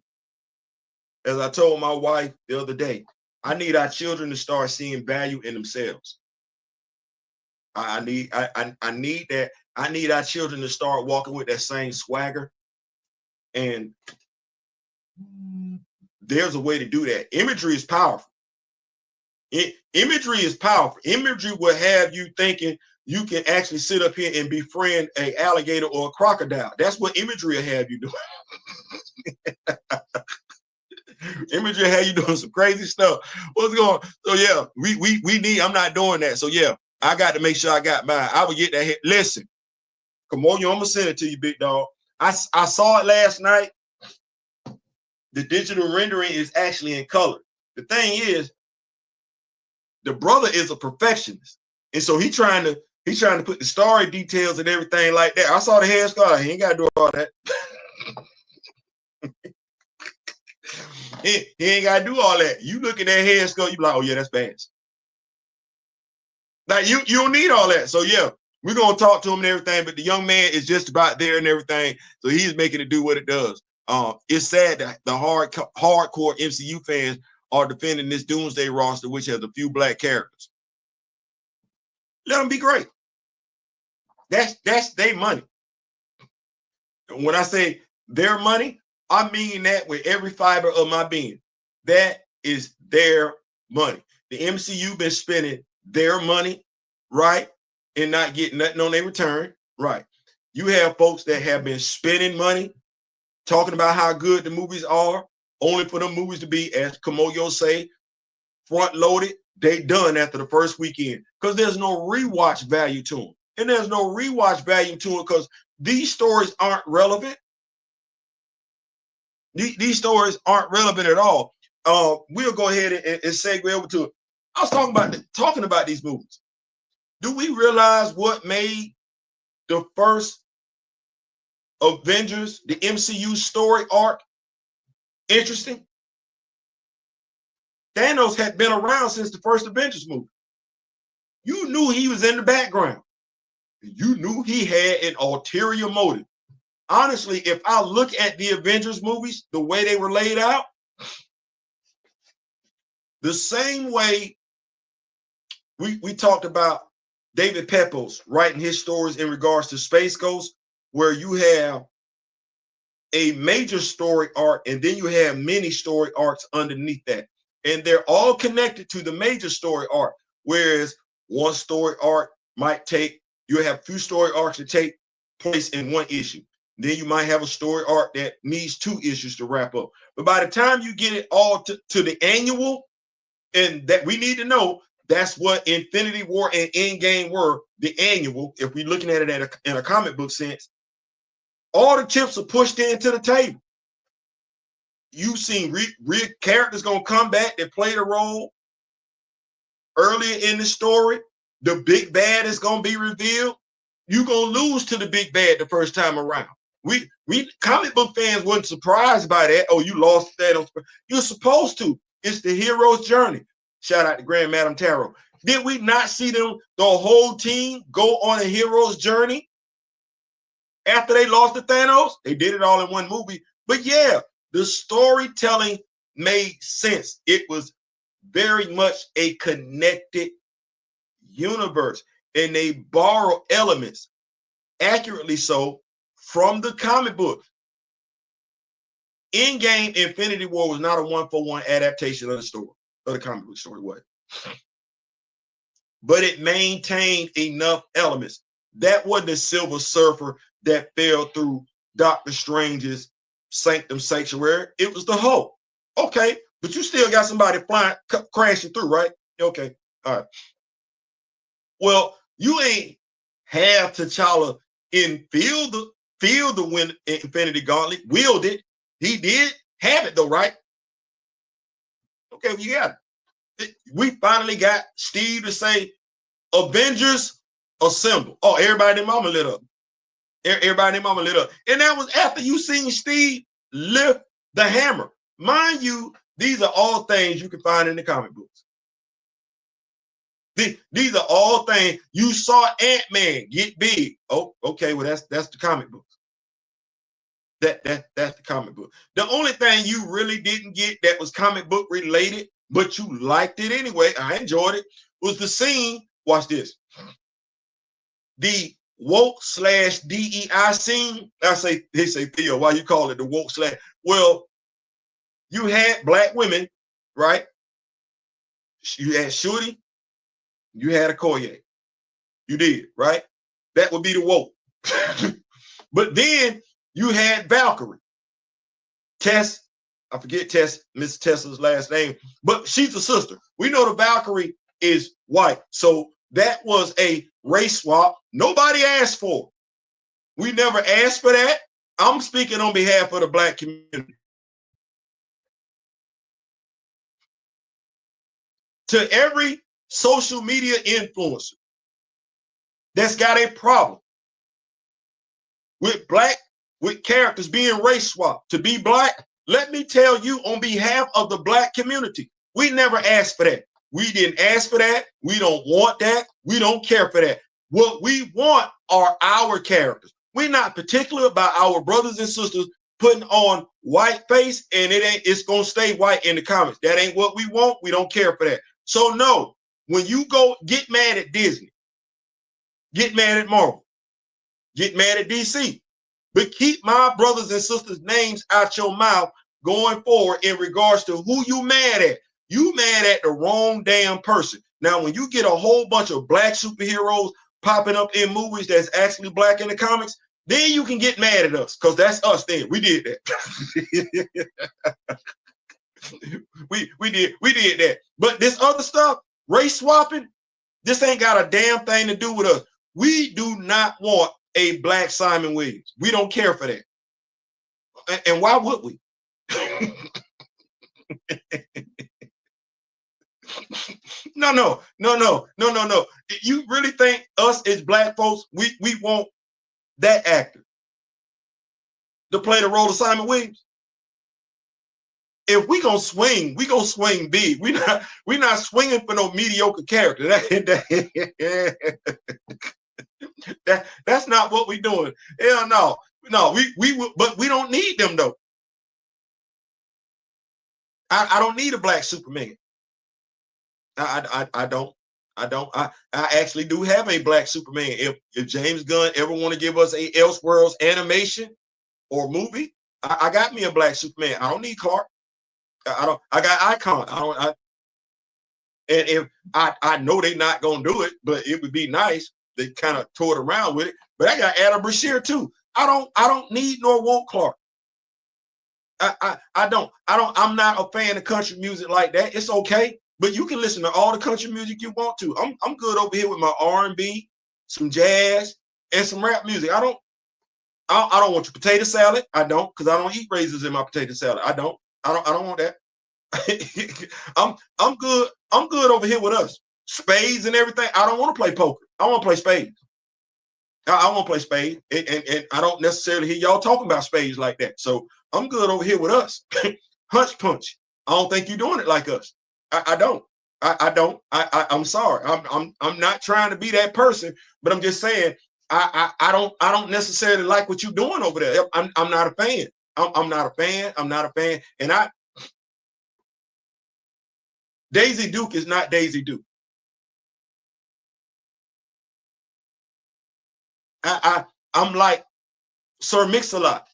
wife the other day, I need our children to start seeing value in themselves. I need that. I need our children to start walking with that same swagger. And there's a way to do that. Imagery is powerful. Imagery is powerful. Imagery will have you thinking you can actually sit up here and befriend an alligator or a crocodile. That's what imagery will have you doing. Imagery will have you doing some crazy stuff. What's going on? So yeah, we need, I'm not doing that. So yeah, I got to make sure I got mine. I would get that hit. Listen, come on, I'm gonna send it to you, big dog. I saw it last night. The digital rendering is actually in color. The thing is, the brother is a perfectionist, and so he's trying to put the story details and everything like that. I saw the hair scar. He ain't got to do all that. he ain't got to do all that. You look at that hair scar, you be like, oh yeah, that's bad. Like you don't need all that. So yeah, We're gonna talk to him and everything, but the young man is just about there and everything, so he's making it do what it does. It's sad that the hardcore MCU fans are defending this Doomsday roster, which has a few black characters. Let them be great. That's their money. When I say their money, I mean that with every fiber of my being. That is their money. The MCU been spending their money, right, and not getting nothing on their return, right? You have folks that have been spending money, talking about how good the movies are, only for them movies to be, as Kamoyo say, front loaded. They done after the first weekend because there's no rewatch value to them. And there's no rewatch value to it because these stories aren't relevant. These stories aren't relevant at all. We'll go ahead and segue over to it. I was talking about these movies. Do we realize what made the first Avengers, the MCU story arc, interesting? Thanos had been around since the first Avengers movie. You knew he was in the background. You knew he had an ulterior motive. Honestly, if I look at the Avengers movies, the way they were laid out, the same way we talked about David Pepose writing his stories in regards to Space Ghost, where you have a major story arc and then you have many story arcs underneath that. And they're all connected to the major story arc, whereas one story arc might take, you have a few story arcs that take place in one issue. Then you might have a story arc that needs 2 issues to wrap up. But by the time you get it all to the annual, and that we need to know, that's what Infinity War and Endgame were, the annual, if we're looking at it in a comic book sense. All the chips are pushed into the table. You've seen real characters going to come back that played a role earlier in the story. The big bad is going to be revealed. You're going to lose to the big bad the first time around. We comic book fans weren't surprised by that. Oh, you lost Thanos. You're supposed to. It's the hero's journey. Shout out to Grand Madam Tarot. Did we not see them, the whole team, go on a hero's journey after they lost to Thanos? They did it all in one movie. But yeah, the storytelling made sense. It was very much a connected universe, and they borrow elements, accurately so, from the comic book. Endgame Infinity War was not a 1-for-1 adaptation of the story, of the comic book story, what? But it maintained enough elements. That wasn't the Silver Surfer that fell through Doctor Strange's Sanctum Sanctuary. It was the Hulk. Okay, but you still got somebody flying, crashing through, right? Okay, all right. Well, you ain't have T'Challa feel the Infinity Gauntlet, wield it. He did have it though, right? Okay, well, you got it. We finally got Steve to say, Avengers assemble. Oh, everybody and mama lit up. Everybody and mama lit up. And that was after you seen Steve lift the hammer. Mind you, these are all things you can find in the comic books. These are all things you saw Ant-Man get big. Oh, okay, well, that's the comic books. That's the comic book. The only thing you really didn't get that was comic book related, but you liked it anyway, I enjoyed it, was the scene. Watch this. The woke/DEI scene. They say, Theo, why you call it the woke/? Well, you had black women, right? You had Shorty, you had Okoye. You did, right? That would be the woke. But then you had Valkyrie. Tess, I forget Miss Tessa's last name, but she's a sister. We know the Valkyrie is white. So that was a race swap. Nobody asked for. We never asked for that. I'm speaking on behalf of the black community. To every social media influencer that's got a problem with characters being race swapped to be black, let me tell you on behalf of the black community, we never asked for that. We didn't ask for that. We don't want that. We don't care for that. What we want are our characters. We're not particular about our brothers and sisters putting on white face, and it's gonna stay white in the comics. That ain't what we want. We don't care for that. So no, when you go get mad at Disney, get mad at Marvel, get mad at DC, but keep my brothers and sisters' names out your mouth going forward in regards to who you mad at. You mad at the wrong damn person. Now, when you get a whole bunch of black superheroes popping up in movies that's actually black in the comics, then you can get mad at us, because that's us. Then we did that. we did that. But this other stuff, race swapping, this ain't got a damn thing to do with us. We do not want a black Simon Williams. We don't care for that. And why would we? No. You really think us as black folks, we want that actor to play the role of Simon Williams? If we gonna swing big. We not swinging for no mediocre character. That's not what we doing. Hell no. But we don't need them though. I don't need a black Superman. I don't. I actually do have a black Superman. If James Gunn ever want to give us a Elseworlds animation or movie, I got me a black Superman. I don't need Clark. I got Icon. And if I know they're not gonna do it, but it would be nice. They kind of toyed around with it. But I got Adam Brashear too. I don't need nor want Clark. I don't. I'm not a fan of country music like that. It's okay, but you can listen to all the country music you want to. I'm good over here with my R&B, some jazz, and some rap music. I don't want your potato salad. I don't, because I don't eat raisins in my potato salad. I don't want that. I'm good. I'm good over here with us. Spades and everything. I don't want to play poker. I want to play spades. I want to play spades, and I don't necessarily hear y'all talking about spades like that. So I'm good over here with us. Hunch punch. I don't think you're doing it like us. I don't. I'm sorry. I'm not trying to be that person, but I'm just saying I don't necessarily like what you're doing over there. I'm not a fan. I'm not a fan. I'm not a fan. And Daisy Duke is not Daisy Duke. I'm like Sir Mix-a-Lot.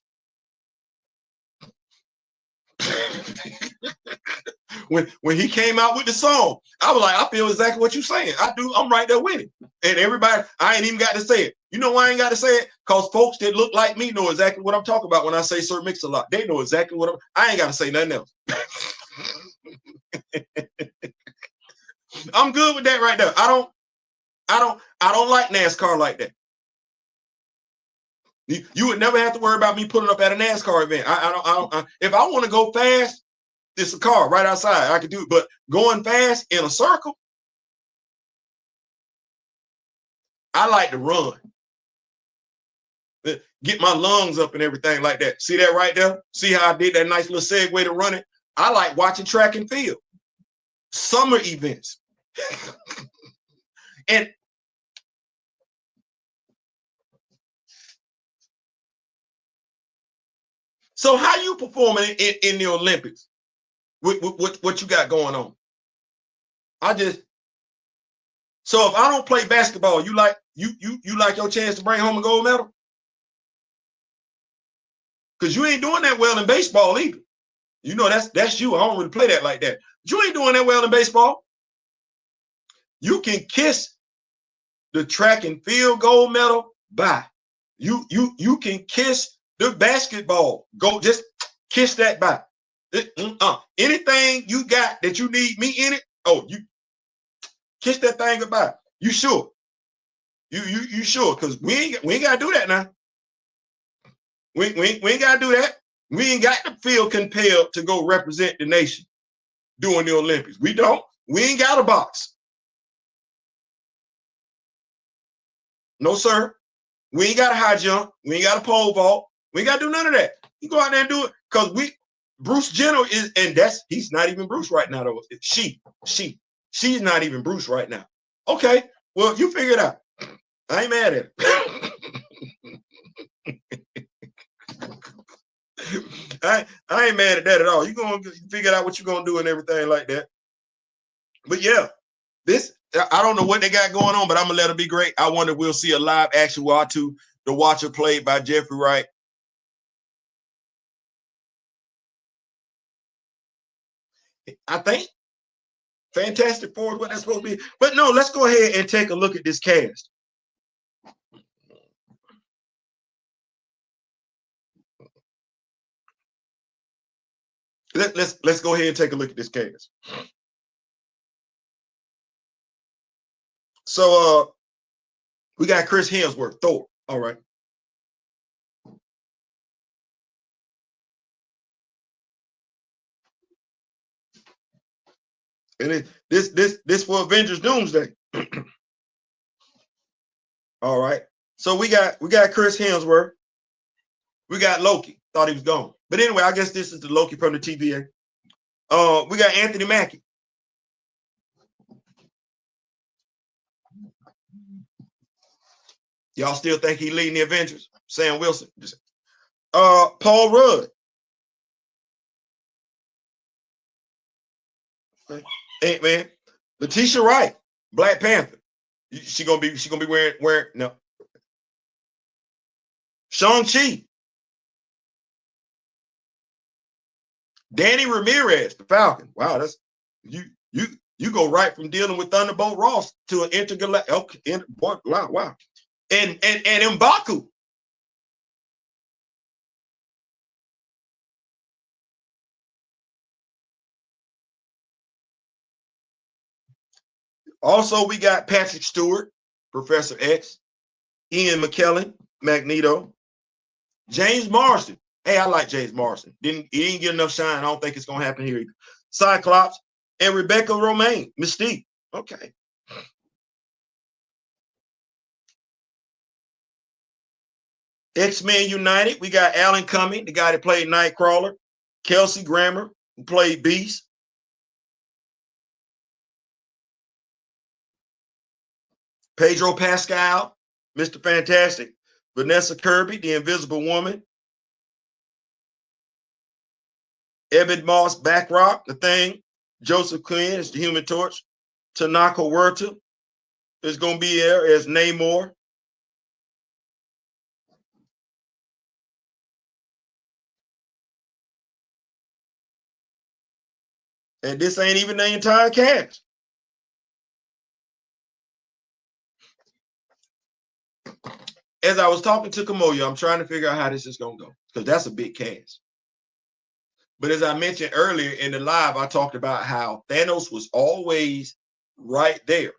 when he came out with the song, I was like, I feel exactly what you're saying. I do. I'm right there with him. And everybody, I ain't even got to say it. You know why I ain't got to say it? Because folks that look like me know exactly what I'm talking about when I say Sir Mix-a-Lot. They know exactly what I ain't got to say nothing else. I'm good with that right there. I don't like NASCAR like that. You would never have to worry about me pulling up at a NASCAR event. If I want to go fast, it's a car right outside. I can do it. But going fast in a circle, I like to run. Get my lungs up and everything like that. See that right there? See how I did that nice little segue to running? I like watching track and field. Summer events. And so how you performing in the Olympics with what you got going on? So if I don't play basketball, you like your chance to bring home a gold medal? Because you ain't doing that well in baseball either. You know that's you. I don't really play that like that. But you ain't doing that well in baseball. You can kiss the track and field gold medal. Bye. You can kiss the basketball. Go just kiss that bye. Anything you got that you need me in it, oh, you kiss that thing goodbye. You sure? You sure? Because we ain't gotta do that now. We ain't gotta do that. We ain't got to feel compelled to go represent the nation during the Olympics. We don't. We ain't got a box. No, sir. We ain't got a high jump. We ain't got a pole vault. We ain't got to do none of that. You go out there and do it because Bruce Jenner is, and he's not even Bruce right now though. She's not even Bruce right now. Okay, well you figure it out. I ain't mad at it. I ain't mad at that at all. You're gonna figure out what you're gonna do and everything like that. But yeah, this, I don't know what they got going on, but I'm gonna let it be great. I wonder if we'll see a live action Uatu, the Watcher, played by Jeffrey Wright. I think Fantastic Four is what that's supposed to be. But no, let's go ahead and take a look at this cast. Let's go ahead and take a look at this cast. So we got Chris Hemsworth, Thor. All right. And this for Avengers Doomsday. All right. So we got Chris Hemsworth. We got Loki. Thought he was gone. But anyway, I guess this is the Loki from the TVA. We got Anthony Mackie. Y'all still think he leading the Avengers? Sam Wilson. Paul Rudd. Ant-Man. Letitia Wright, Black Panther. She gonna be wearing no. Shang-Chi. Danny Ramirez, the Falcon. Wow, that's you go right from dealing with Thunderbolt Ross to an intergalactic. Okay, wow. And M'Baku. Also, we got Patrick Stewart, Professor X, Ian McKellen, Magneto, James Marsden. Hey, I like James Marsden. He didn't get enough shine. I don't think it's gonna happen here either. Cyclops and Rebecca Romaine, Mystique. Okay. X-Men United, we got Alan Cumming, the guy that played Nightcrawler, Kelsey Grammer, who played Beast. Pedro Pascal, Mr. Fantastic, Vanessa Kirby, the Invisible Woman, Ebony Moss, Backrock, the Thing, Joseph Quinn is the Human Torch, Tanaka Huerta is going to be there as Namor. And this ain't even the entire cast. As I was talking to Kamoya, I'm trying to figure out how this is going to go because that's a big cast. But as I mentioned earlier in the live, I talked about how Thanos was always right there,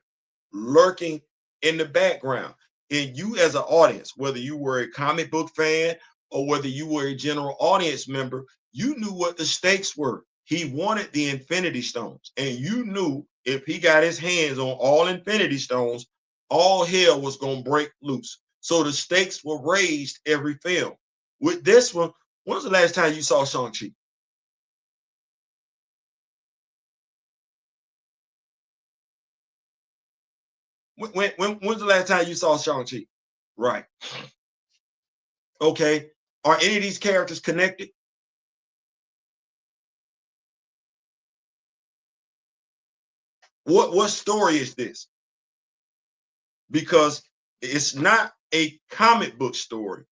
lurking in the background. And you as an audience, whether you were a comic book fan or whether you were a general audience member, you knew what the stakes were. He wanted the Infinity Stones. And you knew if he got his hands on all Infinity Stones, all hell was going to break loose. So the stakes were raised every film. With this one, when was the last time you saw Shang-Chi? When's the last time you saw Shang-Chi? Right. Okay. Are any of these characters connected? What story is this? Because it's not a comic book story.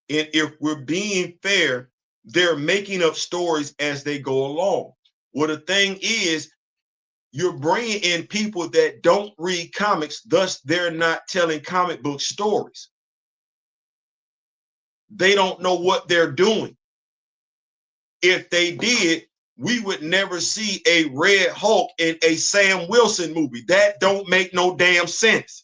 And if we're being fair, they're making up stories as they go along. Well, the thing is, you're bringing in people that don't read comics, thus they're not telling comic book stories. They don't know what they're doing. If they did, we would never see a Red Hulk in a Sam Wilson movie. That don't make no damn sense.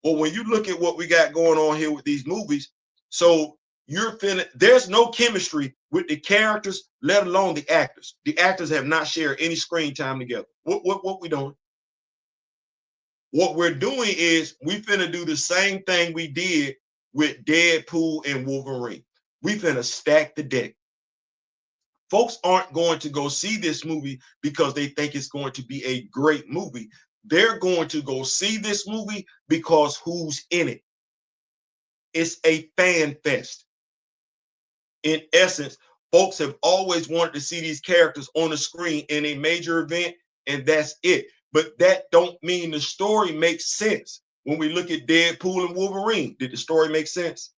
Well, when you look at what we got going on here with these movies, so you're feeling there's no chemistry with the characters, let alone the actors. The actors have not shared any screen time together. What we doing? What we're doing is we finna do the same thing we did with Deadpool and Wolverine. We finna stack the deck. Folks aren't going to go see this movie because they think it's going to be a great movie. They're going to go see this movie because who's in it? It's a fan fest. In essence, folks have always wanted to see these characters on the screen in a major event, and that's it. But that don't mean the story makes sense. When we look at Deadpool and Wolverine, did the story make sense?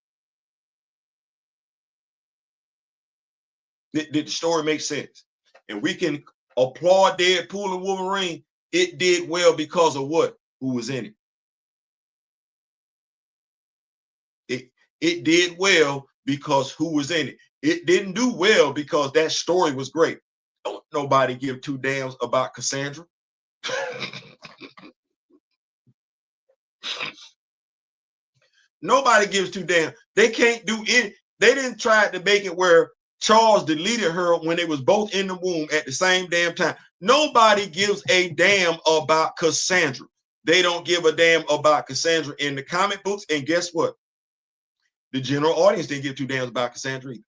Did the story make sense? And we can applaud Deadpool and Wolverine. It did well because of what? Who was in it? It did well because who was in it. It didn't do well because that story was great. Don't nobody give two damns about Cassandra. Nobody gives two damn. They can't do it. They didn't try to make it where Charles deleted her when they was both in the womb at the same damn time. Nobody gives a damn about Cassandra. They don't give a damn about Cassandra in the comic books. And guess what? The general audience didn't give two damns about Cassandra either.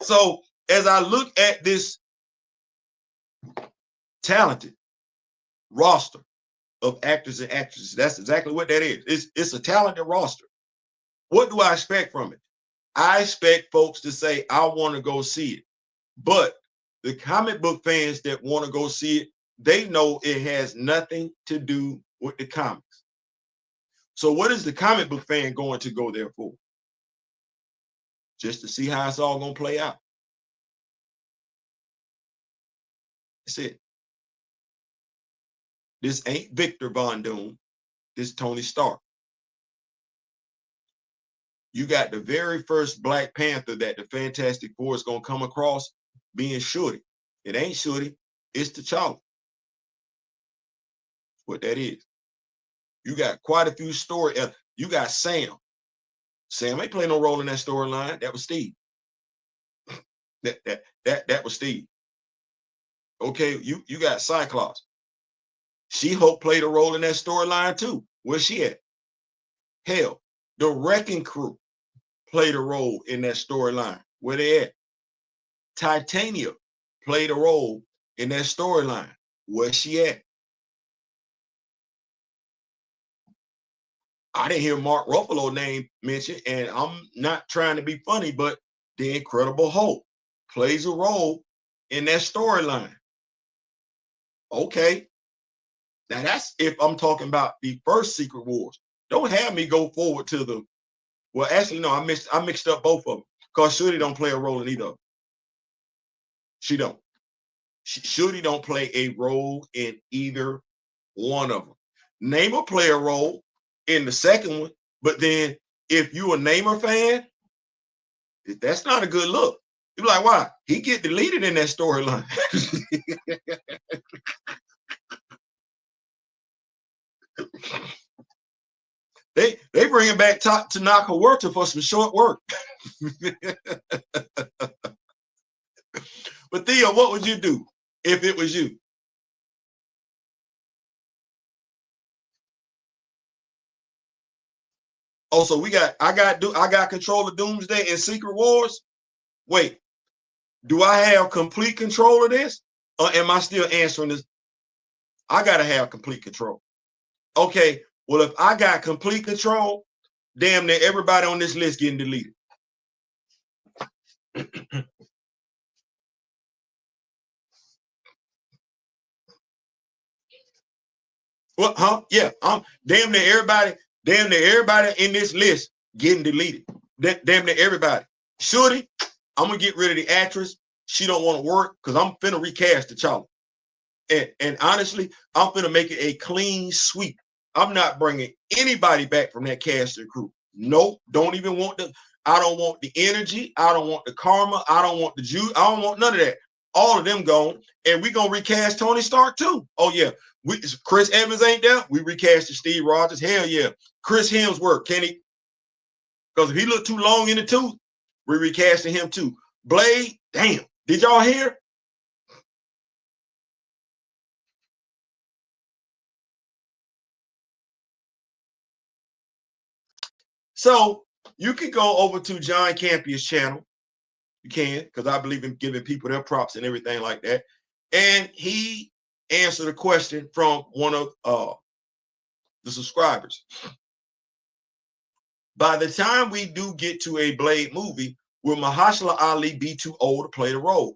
So as I look at this talented roster of actors and actresses, that's exactly what that is. It's a talented roster. What do I expect from it? I expect folks to say, I want to go see it. But the comic book fans that want to go see it, they know it has nothing to do with the comics. So what is the comic book fan going to go there for? Just to see how it's all going to play out. That's it. This ain't Victor Von Doom. This is Tony Stark. You got the very first Black Panther that the Fantastic Four is going to come across being Shorty. It ain't Shorty. It's T'Challa. What that is. You got quite a few story. You got Sam. Sam ain't playing no role in that storyline. That was Steve. That was Steve. Okay, you got Cyclops. She-Hulk played a role in that storyline too. Where's she at? Hell, the Wrecking Crew played a role in that storyline. Where they at? Titania played a role in that storyline. Where's she at? I didn't hear Mark Ruffalo's name mentioned, and I'm not trying to be funny, but the Incredible Hulk plays a role in that storyline. Okay. Now that's if I'm talking about the first Secret Wars. Don't have me go forward to the, well, actually, no, I mixed up both of them because Shorty don't play a role in either of them. She don't. Shorty don't play a role in either one of them. Namor play a role in the second one, but then if you a Namor fan, that's not a good look. You're like, why? He get deleted in that storyline. They bring him back to Nakawurta for some short work. But Theo, what would you do if it was you? Oh, so I got control of Doomsday and Secret Wars. Wait, do I have complete control of this? Or am I still answering this? I gotta have complete control. Okay, well, if I got complete control, damn near everybody on this list getting deleted. Well, huh? Yeah, damn near everybody in this list getting deleted. Damn near everybody. Shorty, I'm gonna get rid of the actress. She don't want to work because I'm finna recast T'Challa. And honestly, I'm finna make it a clean sweep. I'm not bringing anybody back from that cast and crew. Nope, don't even want the. I don't want the energy. I don't want the karma. I don't want the juice. I don't want none of that. All of them gone, and we gonna recast Tony Stark too. Oh yeah, Chris Evans ain't there. We recasted Steve Rogers. Hell yeah, Chris Hemsworth. Can he? Because if he looked too long in the tooth, we recasted him too. Blade, damn. Did y'all hear? So you could go over to John Campion's channel You can, because I believe in giving people their props and everything like that. And he answered a question from one of the subscribers. By the time we do get to a Blade movie, will Mahershala Ali be too old to play the role?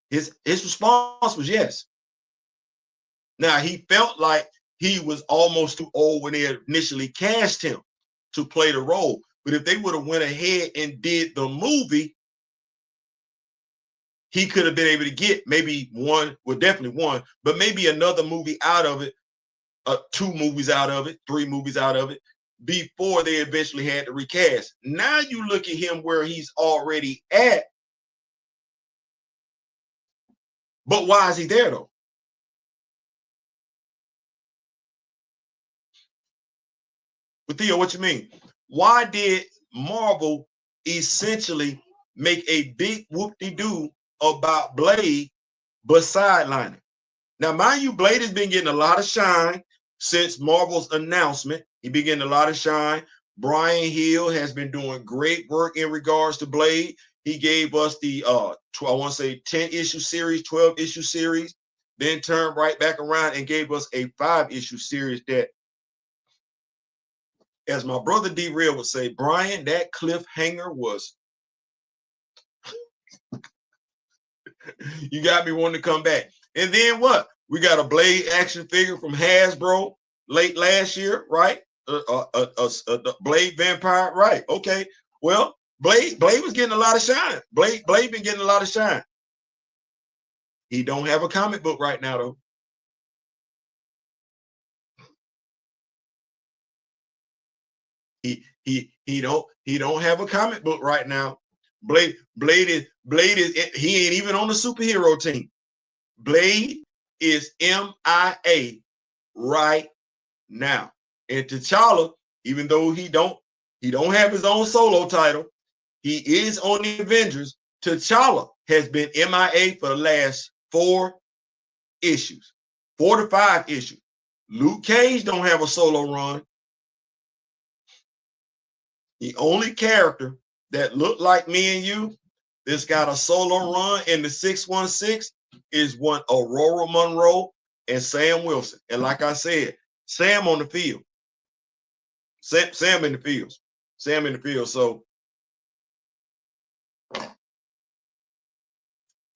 His response was yes. Now, he felt like he was almost too old when they initially cast him to play the role. But if they would have went ahead and did the movie, he could have been able to get maybe one, well, definitely one, but maybe another movie out of it, 2 movies out of it, 3 movies out of it, before they eventually had to recast. Now you look at him where he's already at. But why is he there, though? But Theo, what you mean? Why did Marvel essentially make a big whoop-de-doo about Blade, but sideline it? Now, mind you, Blade has been getting a lot of shine since Marvel's announcement. He's been getting a lot of shine. Brian Hill has been doing great work in regards to Blade. He gave us the, I want to say 10-issue series, 12-issue series, then turned right back around and gave us a 5-issue series that, as my brother D-Real would say, Brian, that cliffhanger was, you got me wanting to come back. And then what? We got a Blade action figure from Hasbro late last year, right? Blade Vampire, right? Okay. Well, Blade was getting a lot of shine. Blade been getting a lot of shine. He don't have a comic book right now, though. He don't have a comic book right now. Blade is he ain't even on the superhero team. Blade is MIA right now. And T'Challa, even though he don't have his own solo title, he is on the Avengers. T'Challa has been MIA for the last 4 issues, 4 to 5 issues. Luke Cage don't have a solo run. The only character that looked like me and you that's got a solo run in the 616 is one Aurora Monroe and Sam Wilson. And like I said, Sam on the field. Sam in the fields. Sam in the field. So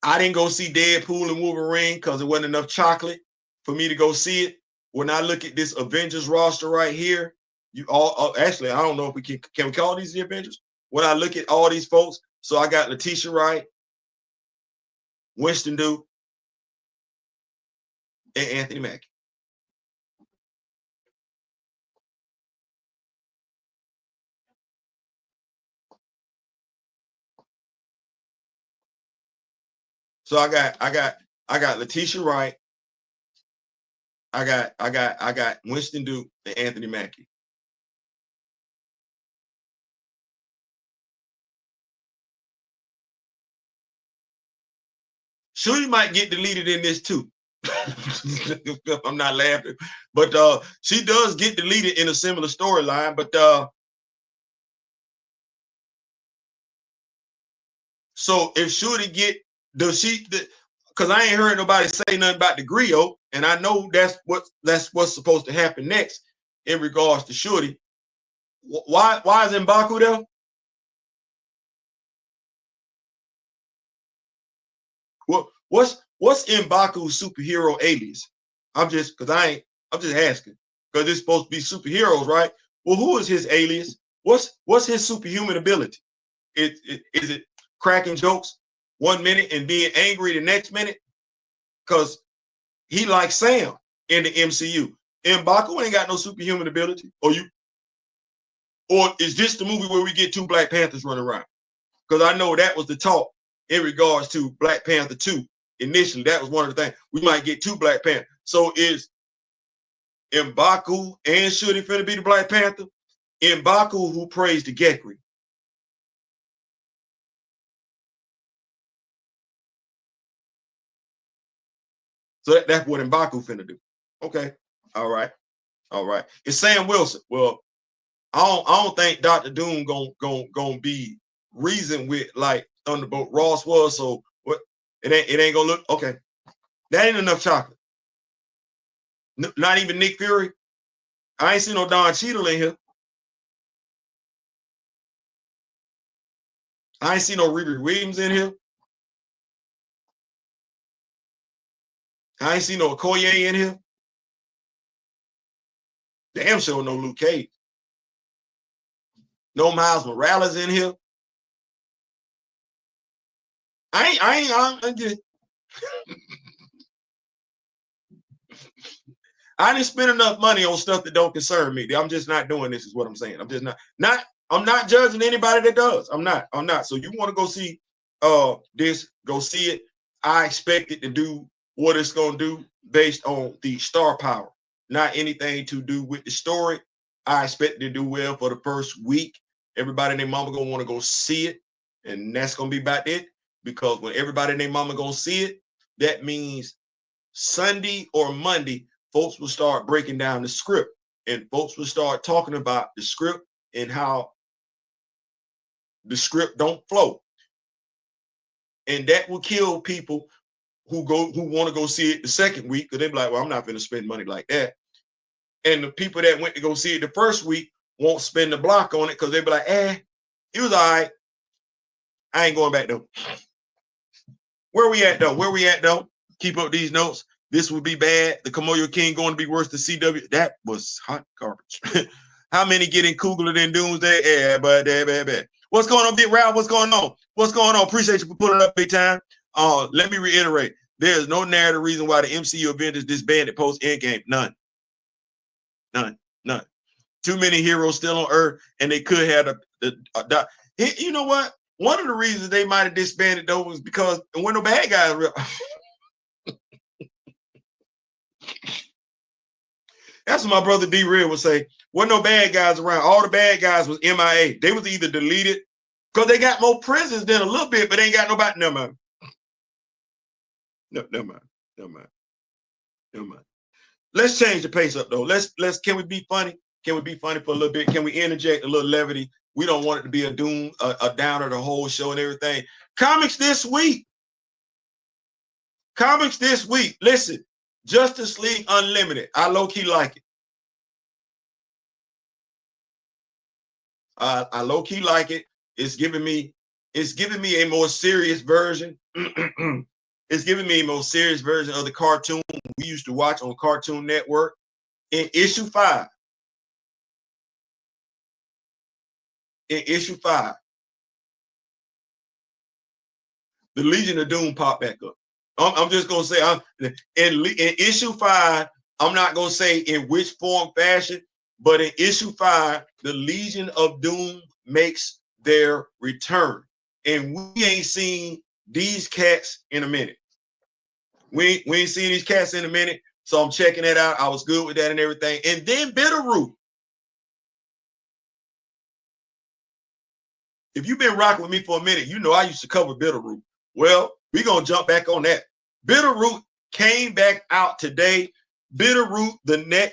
I didn't go see Deadpool and Wolverine because there wasn't enough chocolate for me to go see it. When I look at this Avengers roster right here, you all actually, I don't know if we can we call these the Avengers? When I look at all these folks, so I got Letitia Wright, Winston Duke, and Anthony Mackie. So I got Letitia Wright, I got Winston Duke and Anthony Mackie. Shuri might get deleted in this too. I'm not laughing, but she does get deleted in a similar storyline. But so if Shuri get, does she? Because I ain't heard nobody say nothing about the griot, and I know that's what's supposed to happen next in regards to Shuri. Why is M'Baku there? What's M'Baku's superhero alias? I'm just asking because it's supposed to be superheroes, right? Well, who is his alias? What's his superhuman ability? Is it cracking jokes 1 minute and being angry the next minute? Because he like Sam in the MCU. M'Baku ain't got no superhuman ability. Or is this the movie where we get 2 Black Panthers running around? Because I know that was the talk in regards to Black Panther 2. Initially, that was one of the things. We might get 2 Black Panthers. So is M'Baku and Shuri finna be the Black Panther? M'Baku who prays to Gekri. So that's what M'Baku finna do. Okay. All right. All right. It's Sam Wilson. Well, I don't think Dr. Doom gonna be reasoned with like Thunderbolt Ross was. So what? It ain't gonna look okay. That ain't enough chocolate. Not even Nick Fury. I ain't seen no Don Cheadle in here. I ain't seen no Riri Williams in here. I ain't seen no Okoye in here. Damn sure no Luke Cage. No Miles Morales in here. I didn't spend enough money on stuff that don't concern me. I'm just not doing this, is what I'm saying. I'm just I'm not judging anybody that does. I'm not. So you want to go see this, go see it. I expect it to do what it's gonna do based on the star power, not anything to do with the story. I expect it to do well for the first week. Everybody and their mama gonna want to go see it, and that's gonna be about it. Because when everybody and their mama gonna see it, that means Sunday or Monday, folks will start breaking down the script, and folks will start talking about the script and how the script don't flow. And that will kill people who want to go see it the second week, because they be like, well, I'm not going to spend money like that. And the people that went to go see it the first week won't spend the block on it because they be like, it was all right. I ain't going back though. Where we at though? Keep up these notes. This would be bad. The Kamoyo King going to be worse than CW. That was hot garbage. How many getting cooler than Doomsday? Yeah, but bad. What's going on, Big Ralph? What's going on? Appreciate you for pulling up big time. Let me reiterate. There is no narrative reason why the MCU Avengers disbanded post Endgame. None. Too many heroes still on Earth, and they could have you know what? One of the reasons they might have disbanded though was because there weren't no bad guys. That's what my brother D Real would say. Wasn't no bad guys around. All the bad guys was MIA. They was either deleted because they got more prisons than a little bit, but they ain't got nobody. Never mind. Never mind. Let's change the pace up though. Can we be funny? Can we be funny for a little bit? Can we interject a little levity? We don't want it to be a downer the whole show and everything. Comics this week. Listen, Justice League Unlimited. I low-key like it. I low-key like it. It's giving me a more serious version. It's giving me a more serious version of the cartoon we used to watch on Cartoon Network. In issue 5. The Legion of Doom popped back up. I'm just gonna say, in issue 5. I'm not gonna say in which form, fashion, but in issue 5, the Legion of Doom makes their return, and we ain't seen these cats in a minute. We ain't seen these cats in a minute, so I'm checking that out. I was good with that and everything. And then Bitterroot. If you've been rocking with me for a minute, you know I used to cover Bitterroot. Well, we're going to jump back on that. Bitterroot came back out today. Bitterroot, I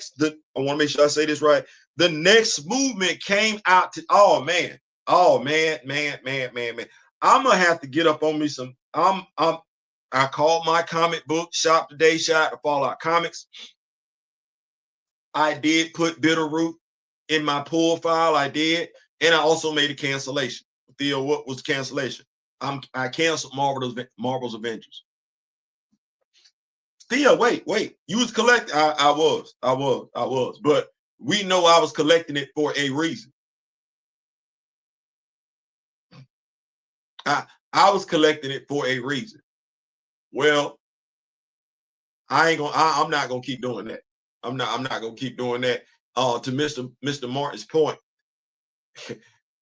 want to make sure I say this right. The next movement came out to, oh man. I'm going to have to get up on me some, I called my comic book shop today, shout out to Fallout Comics. I did put Bitterroot in my pull file, I did. And I also made a cancellation. Theo, what was the cancellation? I canceled Marvel's Avengers. Theo, wait. You was collecting. I was. But we know I was collecting it for a reason. I was collecting it for a reason. Well, I'm not gonna keep doing that. I'm not gonna keep doing that. To Mr. Martin's point,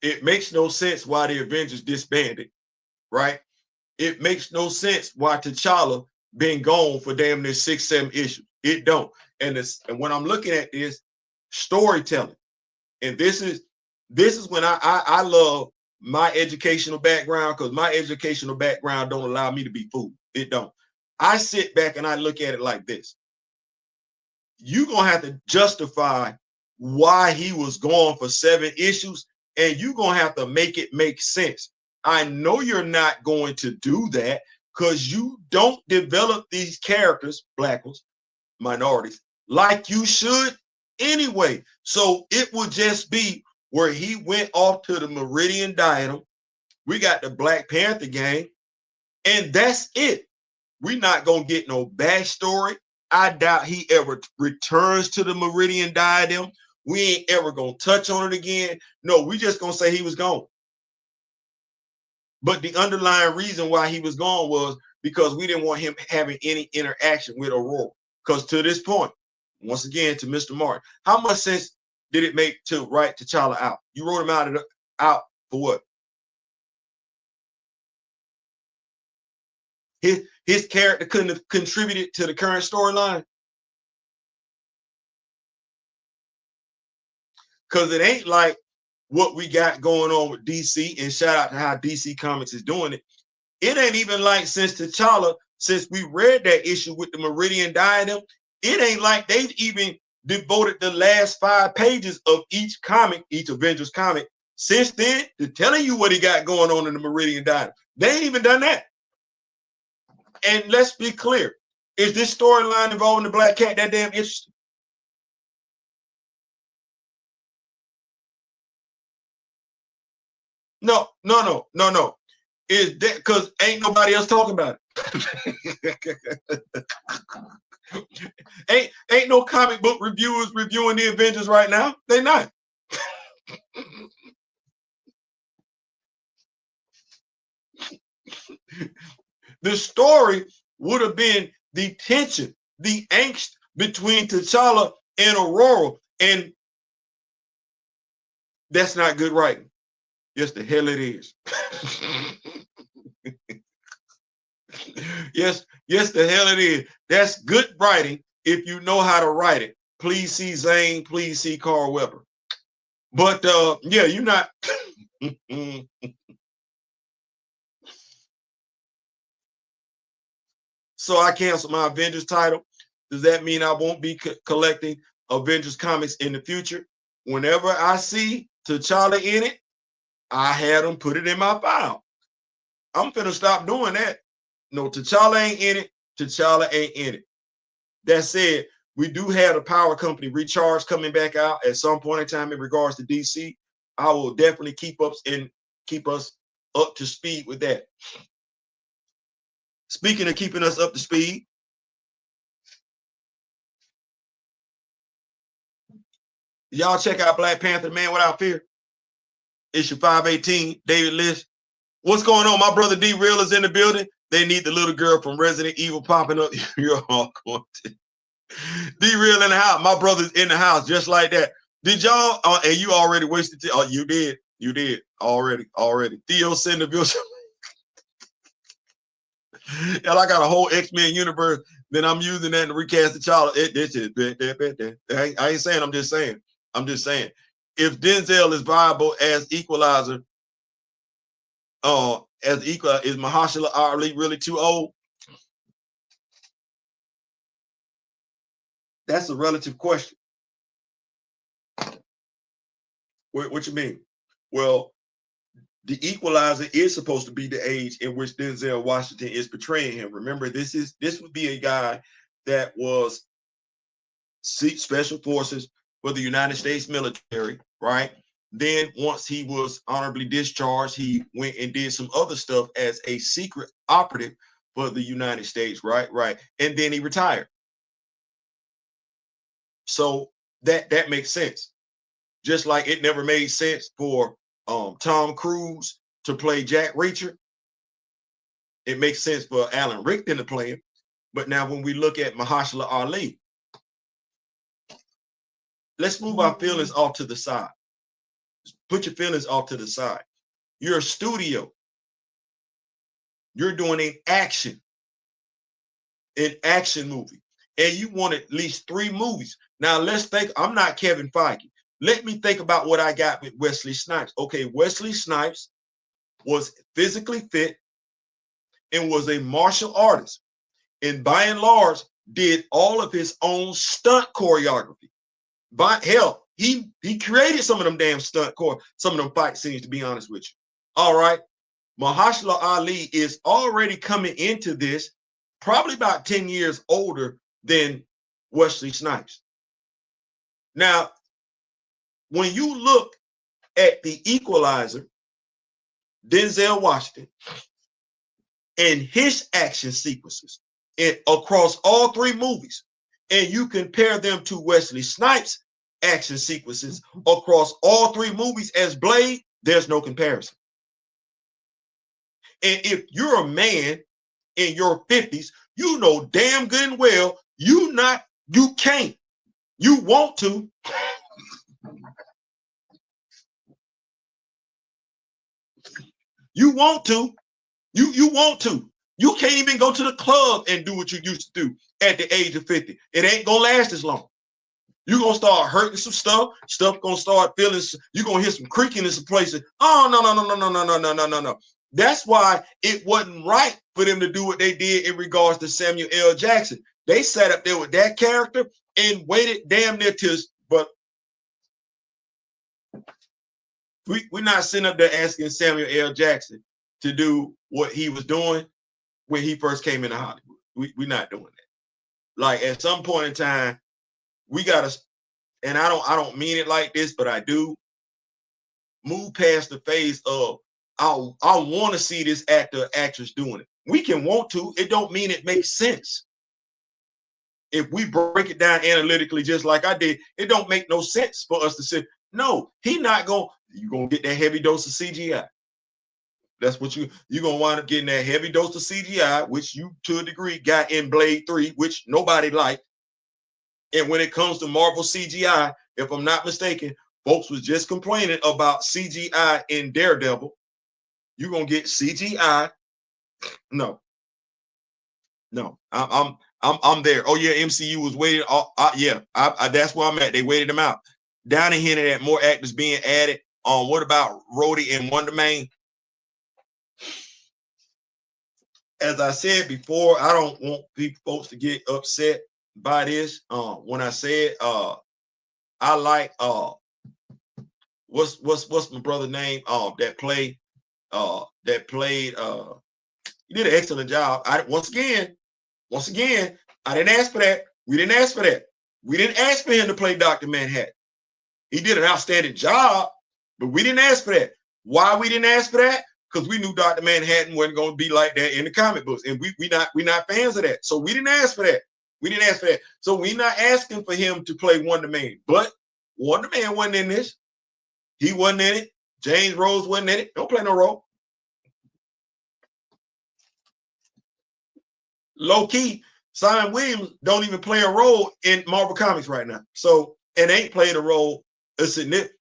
it makes no sense why the Avengers disbanded, right? It makes no sense why T'Challa been gone for damn near 6-7 issues. It don't. And when I'm looking at this storytelling, and this is when I love my educational background, because my educational background don't allow me to be fooled. It don't. I sit back and I look at it like this. you're going to have to justify why he was gone for 7 issues, and you're going to have to make it make sense. I know you're not going to do that because you don't develop these characters, black ones, minorities, like you should anyway. So it would just be where he went off to the Meridian Diadem. We got the Black Panther gang, and that's it. We're not going to get no backstory. I doubt he ever returns to the Meridian Diadem. We ain't ever going to touch on it again. No, we just going to say he was gone. But the underlying reason why he was gone was because we didn't want him having any interaction with Aurora. Because to this point, once again, to Mr. Martin, how much sense did it make to write T'Challa out? You wrote him out for what? His character couldn't have contributed to the current storyline. Because it ain't like what we got going on with DC, and shout out to how DC Comics is doing it. It ain't even like since T'Challa, since we read that issue with the Meridian Diadem, it ain't like they've even devoted the last 5 pages of each comic, each Avengers comic, since then to telling you what he got going on in the Meridian Diadem. They ain't even done that. And let's be clear, is this storyline involving the Black Cat that damn interesting? No. Is that because ain't nobody else talking about it? ain't no comic book reviewers reviewing the Avengers right now. They not. The story would have been the tension, the angst between T'Challa and Aurora, and that's not good writing. Yes, the hell it is. yes, the hell it is. That's good writing if you know how to write it. Please see Zane. Please see Carl Weber. But yeah, you're not. So I canceled my Avengers title. Does that mean I won't be collecting Avengers comics in the future? Whenever I see T'Challa in it, I had them put it in my file. I'm finna stop doing that. No, T'Challa ain't in it. T'Challa ain't in it. That said, we do have the Power Company Recharge coming back out at some point in time in regards to DC. I will definitely keep us up to speed with that. Speaking of keeping us up to speed, y'all check out Black Panther, Man Without Fear. Issue 518, David List. What's going on? My brother D-Real is in the building. They need the little girl from Resident Evil popping up. You're all going to D-Real in the house. My brother's in the house just like that. Did y'all, and you already wasted, you did already. Theo send the bill. And I got a whole X-Men universe, then I'm using that to recast the child. I ain't saying, I'm just saying. If Denzel is viable as Equalizer, is Mahershala Ali really too old? That's a relative question. What you mean? Well, the Equalizer is supposed to be the age in which Denzel Washington is portraying him. Remember, this would be a guy that was special forces for the United States military, right? Then once he was honorably discharged, he went and did some other stuff as a secret operative for the United States, right? And then he retired. So that makes sense. Just like it never made sense for Tom Cruise to play Jack Reacher. It makes sense for Alan Rickman to play him. But now when we look at Mahershala Ali, let's move our feelings off to the side. Put your feelings off to the side. You're a studio. You're doing an action movie. And you want at least 3 movies. Now let's think, I'm not Kevin Feige. Let me think about what I got with Wesley Snipes. Okay, Wesley Snipes was physically fit and was a martial artist. And by and large, did all of his own stunt choreography. But hell, he created some of them damn some of them fight scenes, to be honest with you. All right. Mahershala Ali is already coming into this probably about 10 years older than Wesley Snipes. Now, when you look at the Equalizer, Denzel Washington, and his action sequences across all three movies, and you compare them to Wesley Snipes' action sequences across all three movies as Blade, there's no comparison. And if you're a man in your 50s, you know damn good and well you can't, you want to. You want to. You want to. You can't even go to the club and do what you used to do at the age of 50. It ain't gonna last as long. You're gonna start hurting some stuff gonna start feeling, you're gonna hear some creaking in some places. Oh, no. That's why it wasn't right for them to do what they did in regards to Samuel L. Jackson. They sat up there with that character and waited damn near till, but we're not sitting up there asking Samuel L. Jackson to do what he was doing when he first came into Hollywood. We're not doing that. Like, at some point in time, we gotta, and I don't mean it like this, but I do, move past the phase of I want to see this actor or actress doing it. We can want to, it don't mean it makes sense. If we break it down analytically, just like I did, it don't make no sense for us to say, no, you're gonna get that heavy dose of CGI. That's what you're gonna wind up getting, that heavy dose of CGI, which you to a degree got in Blade 3, which nobody liked. And when it comes to Marvel CGI, if I'm not mistaken, folks was just complaining about CGI in Daredevil. You're gonna get CGI. No, I'm there. Oh yeah, MCU was waiting. Yeah, that's where I'm at. They waited them out. Downey hinted at more actors being added. What about Rhodey and Wonder Man? As I said before, I don't want folks to get upset by this. When I said I like what's my brother's name that played he did an excellent job. Once again, I didn't ask for that. We didn't ask for that. We didn't ask for him to play Dr. Manhattan. He did an outstanding job, but we didn't ask for that. Why we didn't ask for that? Because we knew Dr. Manhattan wasn't going to be like that in the comic books, and we not fans of that. So we didn't ask for that. We didn't ask for that. So we're not asking for him to play Wonder Man. But Wonder Man wasn't in this. He wasn't in it. James Rose wasn't in it. Don't play no role. Low key, Simon Williams don't even play a role in Marvel Comics right now. So, and ain't played a role a significant.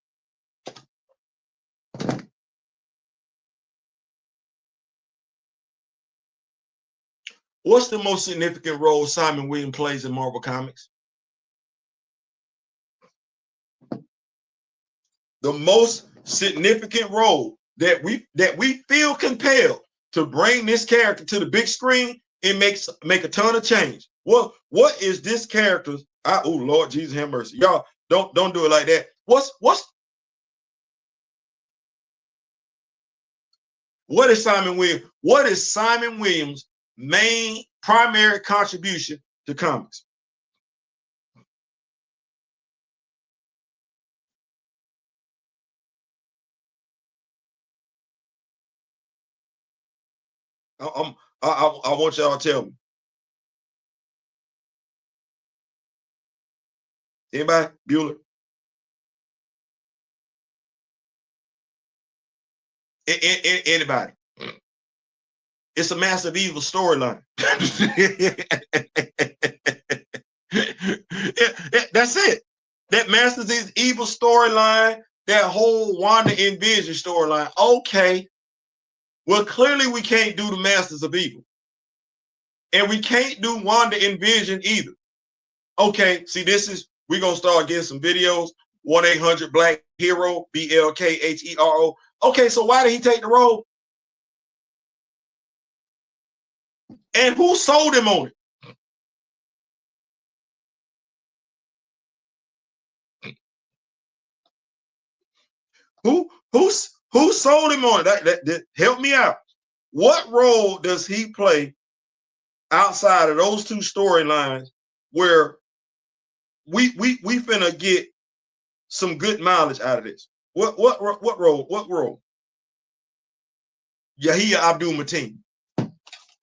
What's the most significant role Simon Williams plays in Marvel Comics? The most significant role that we feel compelled to bring this character to the big screen and make a ton of change. Well, what is this character? Oh Lord Jesus, have mercy, y'all! Don't do it like that. What is Simon Williams? What is Simon Williams' main primary contribution to comics? I want y'all to tell me. Anybody? Bueller? Anybody? It's a massive evil storyline. That's it. That Masters Evil storyline, that whole Wanda and Vision storyline. Okay. Well, clearly we can't do the Masters of Evil. And we can't do Wanda and Vision either. Okay, see, we're going to start getting some videos. 1-800-BLACK HERO, BLKHERO. Okay, so why did he take the role? And who sold him on it? Who sold him on that? Help me out. What role does he play outside of those two storylines where we finna get some good mileage out of this? What role? What role? Yahya Abdul-Mateen.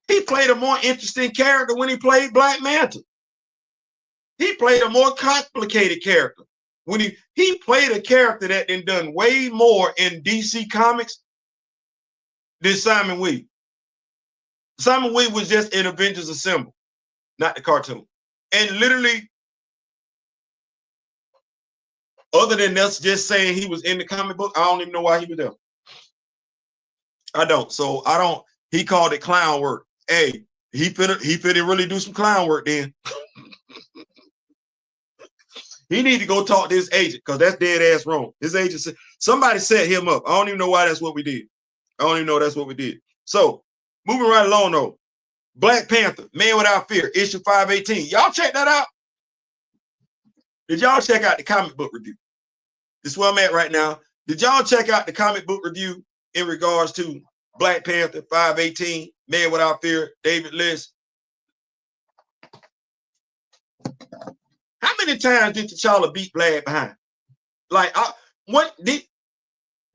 He played a more interesting character when he played Black Panther. He played a more complicated character. When he played a character that done way more in DC Comics than Simon Weed. Simon Weed was just in Avengers Assemble, not the cartoon. And literally, other than us just saying he was in the comic book, I don't even know why he was there. I don't. So I don't. He called it clown work. Hey, he finna really do some clown work then. He need to go talk to his agent because that's dead ass wrong. His agent said somebody set him up. I don't even know why that's what we did. I don't even know that's what we did. So moving right along though, Black Panther, Man Without Fear, issue 518. Y'all check that out. Did y'all check out the comic book review? This is where I'm at right now. Did y'all check out the comic book review in regards to Black Panther 518, Man Without Fear, David List? How many times did T'Challa beat Vlad behind? Like, what did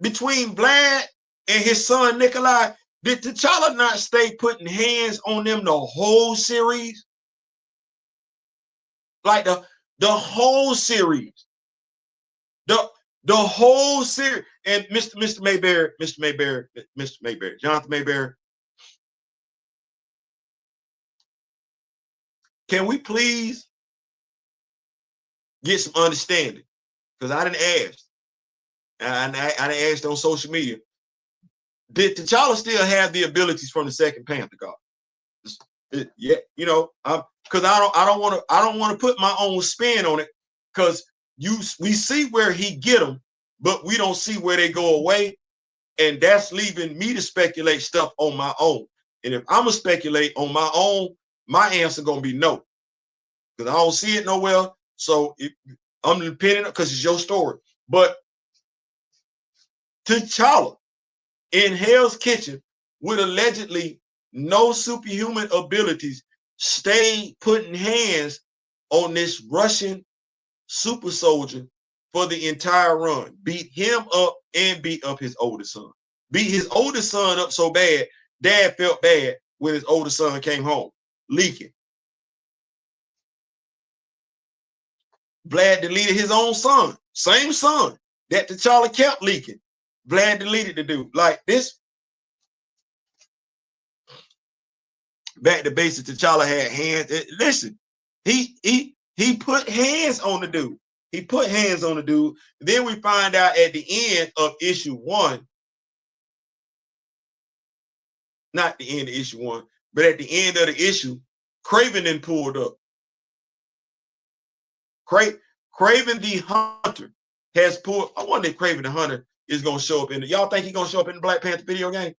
between Vlad and his son Nikolai, did T'Challa not stay putting hands on them the whole series? Like the whole series. The whole series. And Mr. Mayberry, Jonathan Mayberry. Can we please get some understanding? Because I didn't ask. I didn't ask on social media. Did T'Challa still have the abilities from the second Panther God? Yeah, you know, because I don't want to put my own spin on it, because we see where he get them, but we don't see where they go away, and that's leaving me to speculate stuff on my own. And if I'm gonna speculate on my own, my answer gonna be no, because I don't see it nowhere. So I'm depending, because it's your story. But T'Challa in Hell's Kitchen with allegedly no superhuman abilities stayed putting hands on this Russian super soldier for the entire run, beat him up and beat up his oldest son. Beat his oldest son up so bad, dad felt bad when his oldest son came home, leaking. Vlad deleted his own son, same son that T'Challa kept leaking. Vlad deleted the dude. Like this. Back to basics, T'Challa had hands. Listen, he put hands on the dude. He put hands on the dude. Then we find out at the end of issue 1, not the end of issue 1, but at the end of the issue, Kraven then pulled up. Kraven the Hunter has pulled. I wonder if Kraven the Hunter is gonna show up in the. Y'all think he's gonna show up in the Black Panther video game?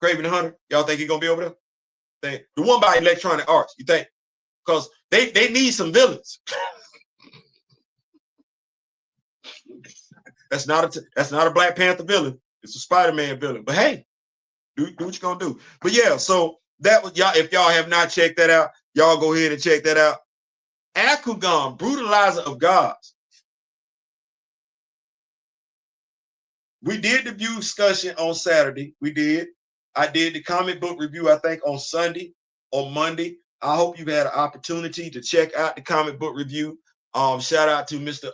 Kraven the Hunter. Y'all think he's gonna be over there? The one by Electronic Arts, you think? Because they need some villains. That's not a Black Panther villain. It's a Spider-Man villain. But hey, do what you're gonna do. But yeah, so that was y'all. If y'all have not checked that out, y'all go ahead and check that out. AKOGUN, Brutalizer of Gods. We did the View-Scussion on Saturday. We did. I did the comic book review, I think, on Sunday or Monday. I hope you've had an opportunity to check out the comic book review. Shout out to Mr.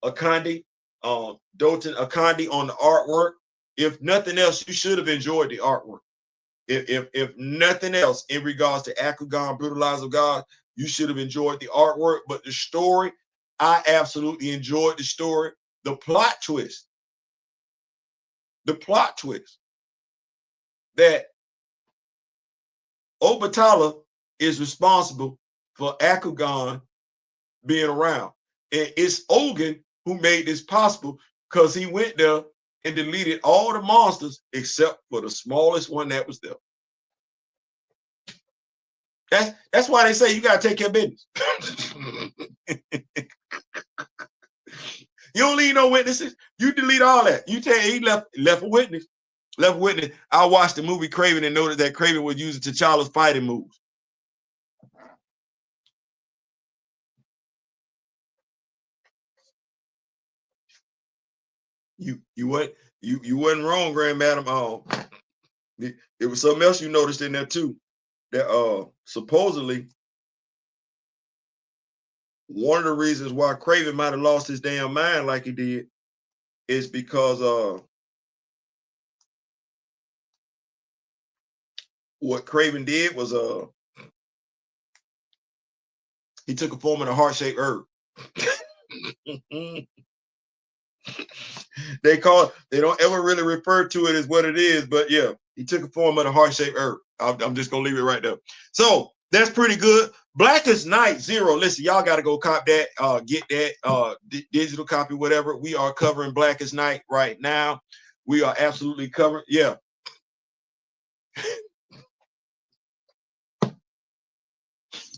Akandi, Dalton Akandi on the artwork. If nothing else, you should have enjoyed the artwork. If nothing else, in regards to AKOGUN, Brutalizer of God, you should have enjoyed the artwork. But the story, I absolutely enjoyed the story. The plot twist. That Obatala is responsible for AKOGUN being around. And it's Ogun who made this possible, because he went there and deleted all the monsters except for the smallest one that was there. That's why they say you gotta take care of business. You don't leave no witnesses. You delete all that. You tell he left a witness. Left a witness. I watched the movie Craven and noticed that Craven was using T'Challa's fighting moves. You wasn't wrong, Grand Madam. It was something else you noticed in there too. That supposedly one of the reasons why Craven might have lost his damn mind like he did is because what Craven did was he took a form of the heart-shaped herb. They don't ever really refer to it as what it is, but yeah, he took a form of the heart-shaped herb. I'm just gonna leave it right there. So that's pretty good. Blackest Night Zero. Listen, y'all got to go cop that, get that digital copy, whatever. We are covering Blackest Night right now. We are absolutely covering. Yeah.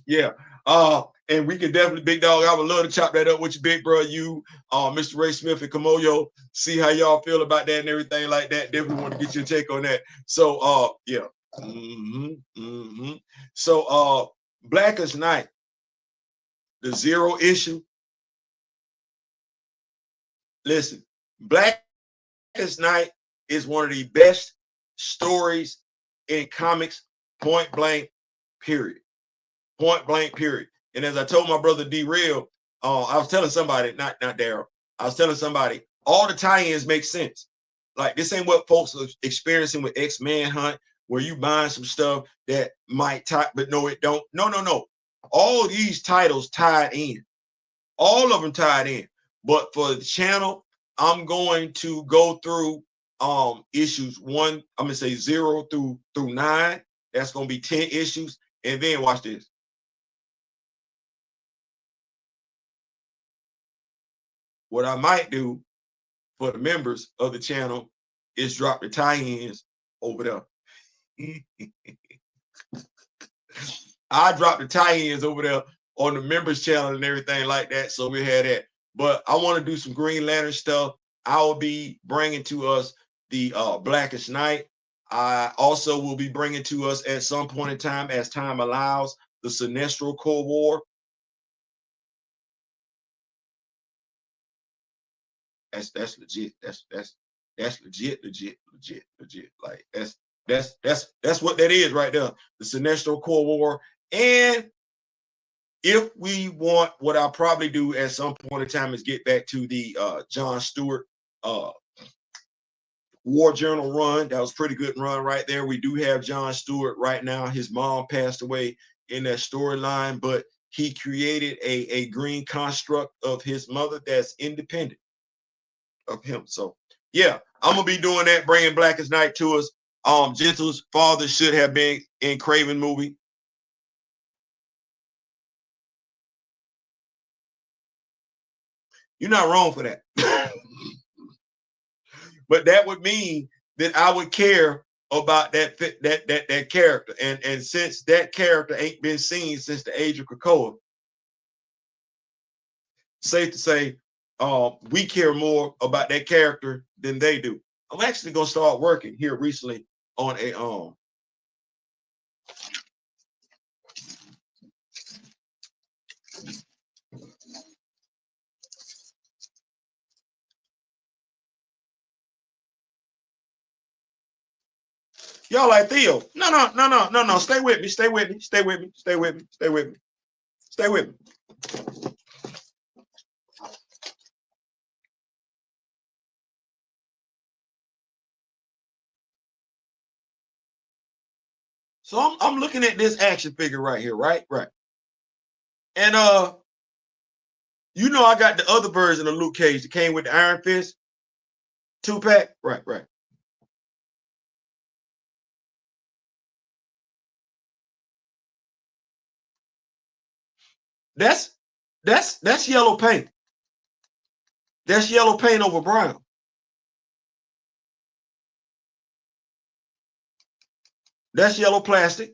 Yeah. And we can definitely, Big Dog, I would love to chop that up with you, big bro. You, Mr. Ray Smith and Kamoyo, see how y'all feel about that and everything like that. Definitely want to get your take on that. So, yeah. So, Blackest Night, the Zero issue. Listen, Blackest Night is one of the best stories in comics, point blank, period. Point blank, period. And as I told my brother D-Real, I was telling somebody, not Daryl, I was telling somebody, all the tie-ins make sense. Like, this ain't what folks are experiencing with X-Men Hunt, where you buying some stuff that might tie, but no, it don't. No. All these titles tied in. All of them tied in. But for the channel, I'm going to go through issues 1, I'm gonna say 0 through 9. That's gonna be 10 issues. And then watch this. What I might do for the members of the channel is drop the tie-ins over there. I drop the tie-ins over there on the members channel and everything like that. So we had that. But I want to do some Green Lantern stuff. I will be bringing to us the Blackest Night. I also will be bringing to us at some point in time, as time allows, the Sinestro Cold War. That's legit. That's legit. Like that's what that is right there. The Sinestro Cold War. And if we want, what I'll probably do at some point in time is get back to the John Stewart War Journal run. That was pretty good run right there. We do have John Stewart right now. His mom passed away in that storyline, but he created a green construct of his mother that's independent of him. So yeah, I'm gonna be doing that, bringing Blackest Night to us. Gentle's father should have been in Craven movie. You're not wrong for that. But that would mean that I would care about that character. And since that character ain't been seen since the age of Krakoa, safe to say, we care more about that character than they do. I'm actually gonna start working here recently on a y'all like Theo. No. Stay with me. Stay with me. Stay with me. Stay with me. Stay with me. Stay with me. So I'm looking at this action figure right here, right? And you know, I got the other version of Luke Cage that came with the Iron Fist 2-pack. Right. That's yellow paint. That's yellow paint over brown. That's yellow plastic.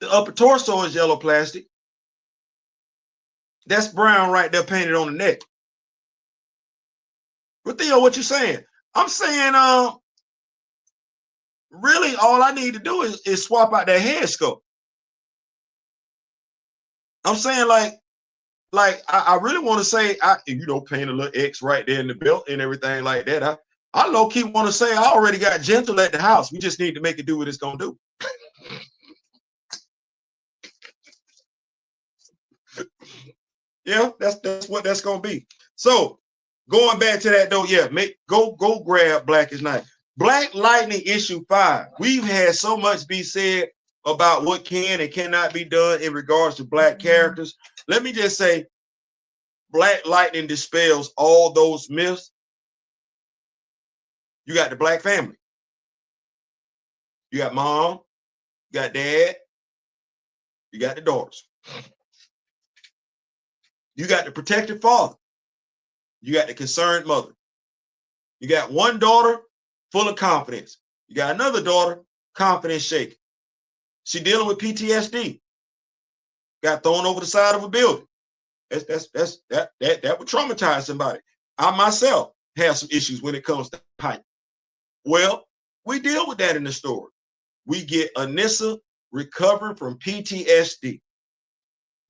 The upper torso is yellow plastic. That's brown right there painted on the neck. But Theo, what you saying? I'm saying, really all I need to do is swap out that head sculpt. I'm saying like I really want to say, paint a little X right there in the belt and everything like that. I low-key want to say I already got gentle at the house. We just need to make it do what it's gonna do. Yeah, that's what that's gonna be. So going back to that though, yeah, go grab Blackest Night. Black Lightning issue 5. We've had so much be said about what can and cannot be done in regards to black characters. Let me just say, Black Lightning dispels all those myths. You got the black family. You got mom, you got dad, you got the daughters. You got the protective father. You got the concerned mother. You got one daughter full of confidence. You got another daughter, confidence shaken. She dealing with PTSD. Got thrown over the side of a building. That would traumatize somebody. I myself have some issues when it comes to height. Well, we deal with that in the story. We get Anissa recovering from PTSD,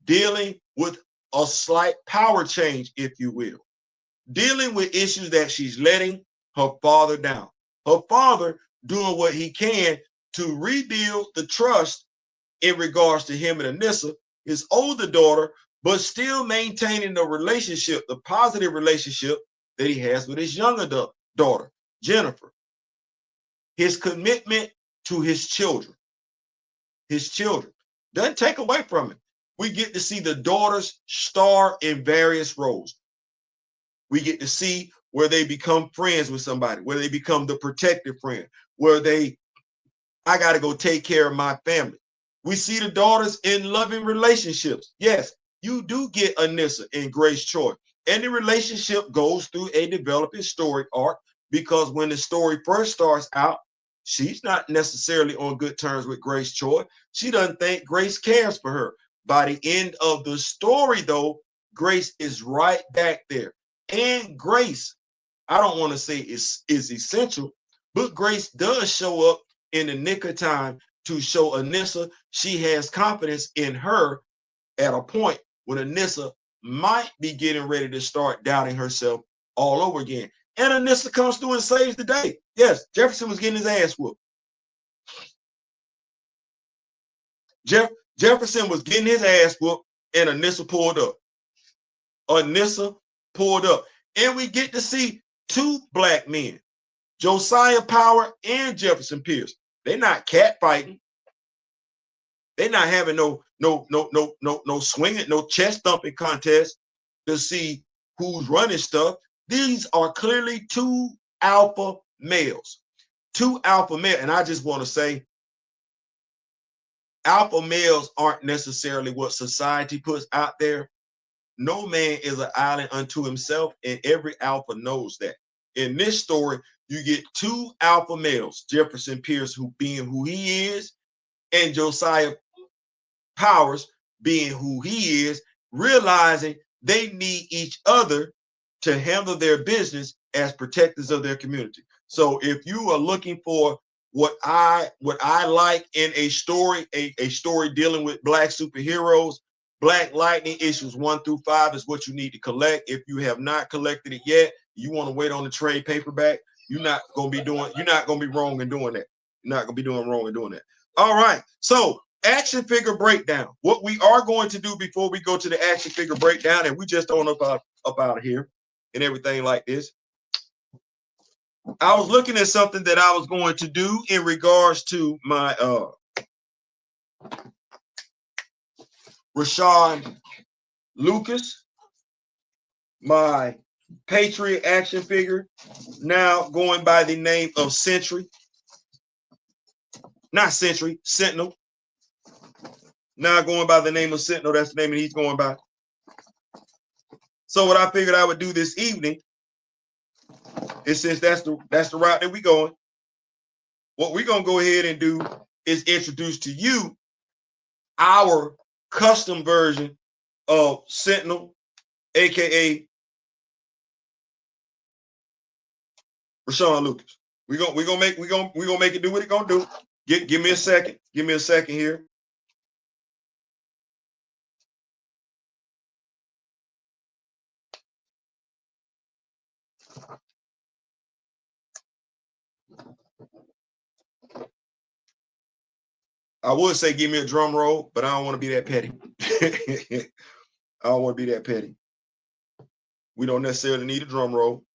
dealing with a slight power change, if you will, dealing with issues that she's letting her father down. Her father doing what he can to rebuild the trust in regards to him and Anissa, his older daughter, but still maintaining the relationship, the positive relationship that he has with his younger daughter, Jennifer. His commitment to his children. Doesn't take away from it. We get to see the daughters star in various roles. We get to see where they become friends with somebody, where they become the protective friend, where I got to go take care of my family. We see the daughters in loving relationships. Yes, you do get Anissa and Grace Choi. And the relationship goes through a developing story arc, because when the story first starts out, she's not necessarily on good terms with Grace Choi. She doesn't think Grace cares for her. By the end of the story, though, Grace is right back there. And Grace, I don't want to say is essential, but Grace does show up in the nick of time to show Anissa she has confidence in her at a point when Anissa might be getting ready to start doubting herself all over again. And Anissa comes through and saves the day. Yes, Jefferson was getting his ass whooped. Jefferson was getting his ass whooped, and Anissa pulled up. And we get to see two black men, Josiah Power and Jefferson Pierce. They're not cat fighting. They're not having no swinging, no chest thumping contest to see who's running stuff. These are clearly two alpha males. And I just want to say, alpha males aren't necessarily what society puts out there. No man is an island unto himself, and every alpha knows that. In this story, you get two alpha males, Jefferson Pierce, who being who he is, and Josiah Powers being who he is, realizing they need each other to handle their business as protectors of their community. So if you are looking for what I like in a story, a story dealing with black superheroes, Black Lightning issues 1 through 5 is what you need to collect. If you have not collected it yet, you want to wait on the trade paperback, you're not going to be wrong in doing that. You're not going to be doing wrong in doing that. All right. So action figure breakdown. What we are going to do before we go to the action figure breakdown, and we just don't up out of here and everything like this. I was looking at something that I was going to do in regards to my Rashawn Lucas, my Patriot action figure, now going by the name of Sentinel. Now going by the name of Sentinel. That's the name that he's going by. So what I figured I would do this evening is, since that's the route that we're going, what we're gonna go ahead and do is introduce to you our custom version of Sentinel, AKA RAYSHAUN Lucas. We're gonna make it do what it gonna do. Give me a second. Give me a second here. I would say give me a drum roll, but I don't want to be that petty. I don't want to be that petty. We don't necessarily need a drum roll.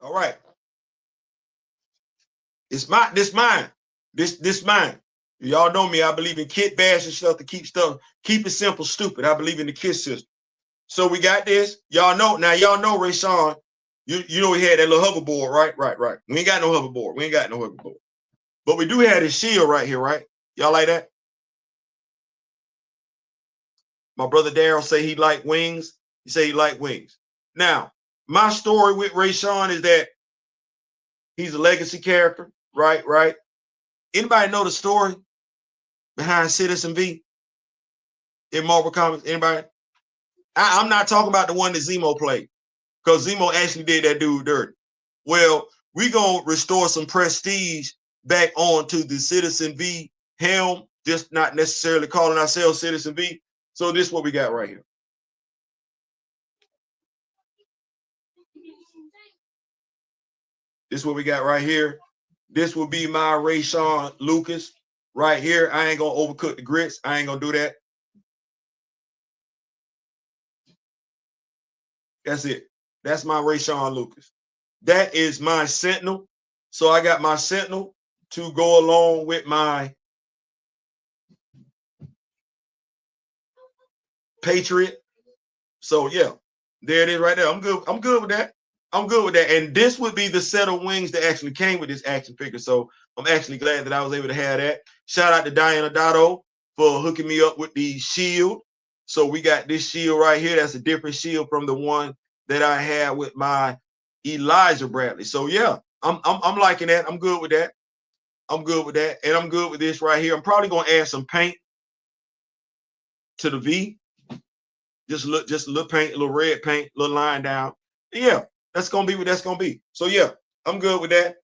All right. It's mine. This mine. Y'all know me. I believe in kit bash and stuff to keep it simple, stupid. I believe in the kit system. So we got this. Y'all know now. Y'all know RAYSHAUN. You know he had that little hoverboard, right? Right. We ain't got no hoverboard. We ain't got no hoverboard. But we do have this shield right here, right? Y'all like that? My brother Daryl say he like wings. He say he like wings. Now, my story with RAYSHAUN is that he's a legacy character, right? Anybody know the story behind Citizen V in Marvel Comics? Anybody? I'm not talking about the one that Zemo played, because Zemo actually did that dude dirty. Well, we gonna restore some prestige back onto the Citizen V helm, just not necessarily calling ourselves Citizen V. So this is what we got right here. This is what we got right here. This will be my RAYSHAUN Lucas right here. I ain't gonna overcook the grits. I ain't gonna do that. That's it. That's my RAYSHAUN Lucas. That is my Sentinel. So I got my Sentinel to go along with my Patriot. So yeah, there it is right there. I'm good. I'm good with that. I'm good with that. And this would be the set of wings that actually came with this action figure. So I'm actually glad that I was able to have that. Shout out to Diana Dotto for hooking me up with the shield. So we got this shield right here. That's a different shield from the one that I had with my Elijah Bradley. So yeah, I'm liking that. I'm good with that. I'm good with that. And I'm good with this right here. I'm probably gonna add some paint to the V. Just a little paint, a little red paint, a little line down. Yeah, that's gonna be what that's gonna be. So yeah, I'm good with that.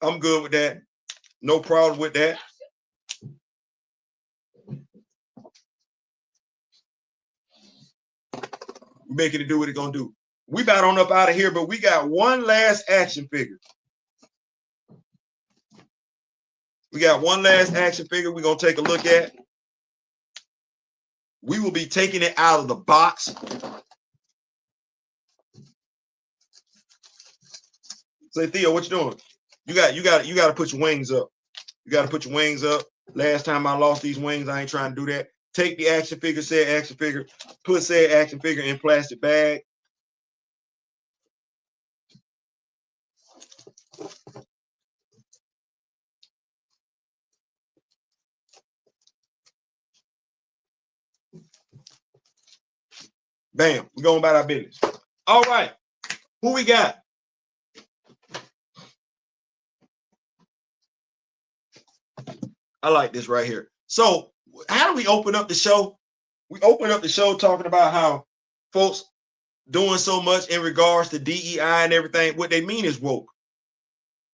I'm good with that. No problem with that. We're making it do what it's gonna do. We about on up out of here, but we got one last action figure. We got one last action figure we're gonna take a look at. We will be taking it out of the box. Say, Theo, what you doing? You got to put your wings up. You got to put your wings up. Last time I lost these wings, I ain't trying to do that. Take the action figure, said action figure, put said action figure in plastic bag. Bam, we're going about our business. All right, who we got? I like this right here. So how do we open up the show? We open up the show talking about how folks doing so much in regards to DEI and everything. What they mean is woke.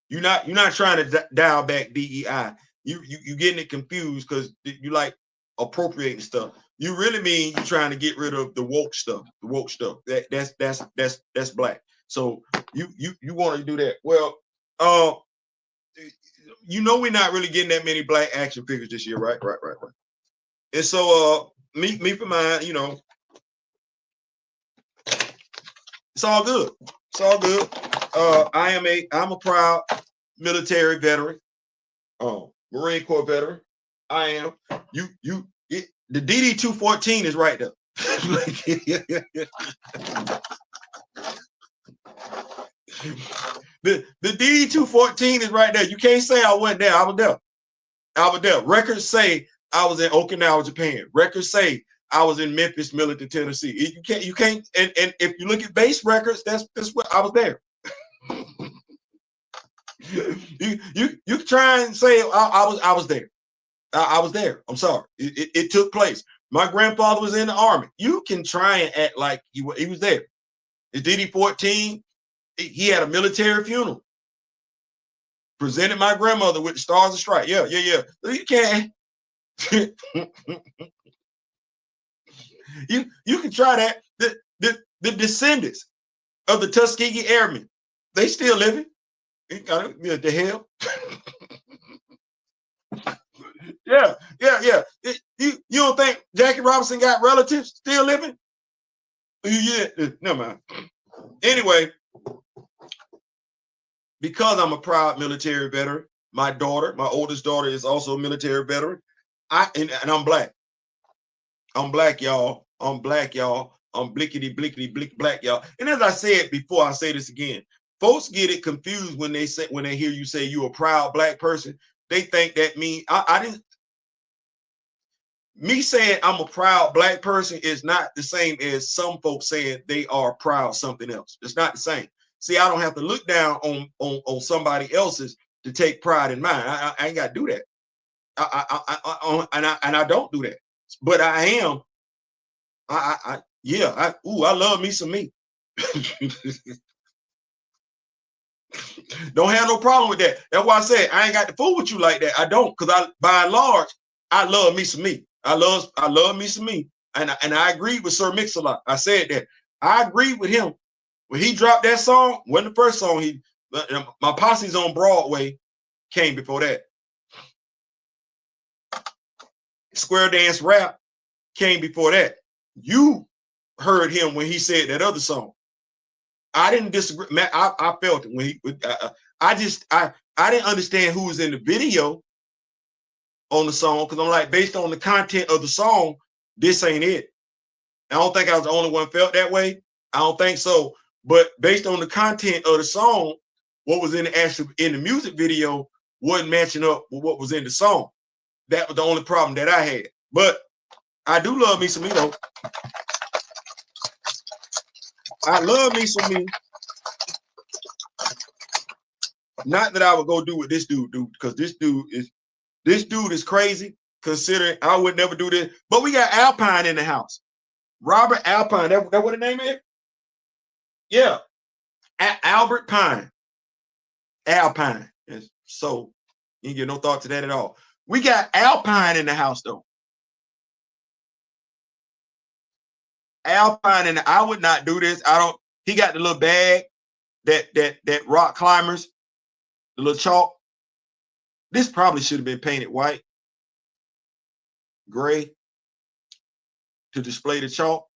You're not trying to dial back DEI. You getting it confused because you like appropriating stuff. You really mean you're trying to get rid of the woke stuff. The woke stuff. That's black. So you want to do that. Well, you know we're not really getting that many black action figures this year, right? Right. And so me for mine, you know, it's all good. It's all good. I'm a proud military veteran, Marine Corps veteran. I am. The DD-214 is right there. The DD-214 is right there. You can't say I wasn't there. I was there. Records say I was in Okinawa, Japan. Records say I was in Memphis, Millington, Tennessee. You can't, and if you look at base records, that's what I was there. you try and say I was there. I was there. I'm sorry. It took place. My grandfather was in the Army. You can try and act like he was there. His DD-14, he had a military funeral. Presented my grandmother with the Stars and Stripes. Yeah. You can't. you can try that. The descendants of the Tuskegee Airmen, they still living. The hell. Yeah. You don't think Jackie Robinson got relatives still living? Yeah, never mind. Anyway, because I'm a proud military veteran, my oldest daughter, is also a military veteran. And I'm black. I'm black, y'all. I'm black, y'all. I'm blickety black, y'all. And as I said before, I say this again. Folks get it confused when they hear you say you're a proud black person. They think that means me saying I'm a proud black person is not the same as some folks saying they are proud something else. It's not the same. See, I don't have to look down on somebody else's to take pride in mine. I ain't got to do that. I don't do that. But I am. I love me some me. Don't have no problem with that. That's why I said I ain't got to fool with you like that. I don't, because by and large, I love me some me. I love me some me. And I agreed with Sir Mix-a-Lot. I said that. I agreed with him. When he dropped that song, wasn't the first song my Posse's on Broadway came before that. Square Dance Rap came before that. You heard him when he said that other song. I didn't disagree. Man, I felt it when he. I didn't understand who was in the video on the song, because I'm like, based on the content of the song, this ain't it. I don't think I was the only one felt that way. I don't think so. But based on the content of the song, what was in the music video wasn't matching up with what was in the song. That was the only problem that I had. But I do love me some me though. I love me some me. Not that I would go do what this dude do, because this dude is crazy. Considering I would never do this. But we got Alpine in the house. Robert Alpine. That what the name is? Yeah. Albert Pine. Alpine. So you give no thought to that at all. We got Alpine in the house though. Alpine, and I would not do this. He got the little bag that rock climbers, the little chalk. This probably should have been painted white, gray, to display the chalk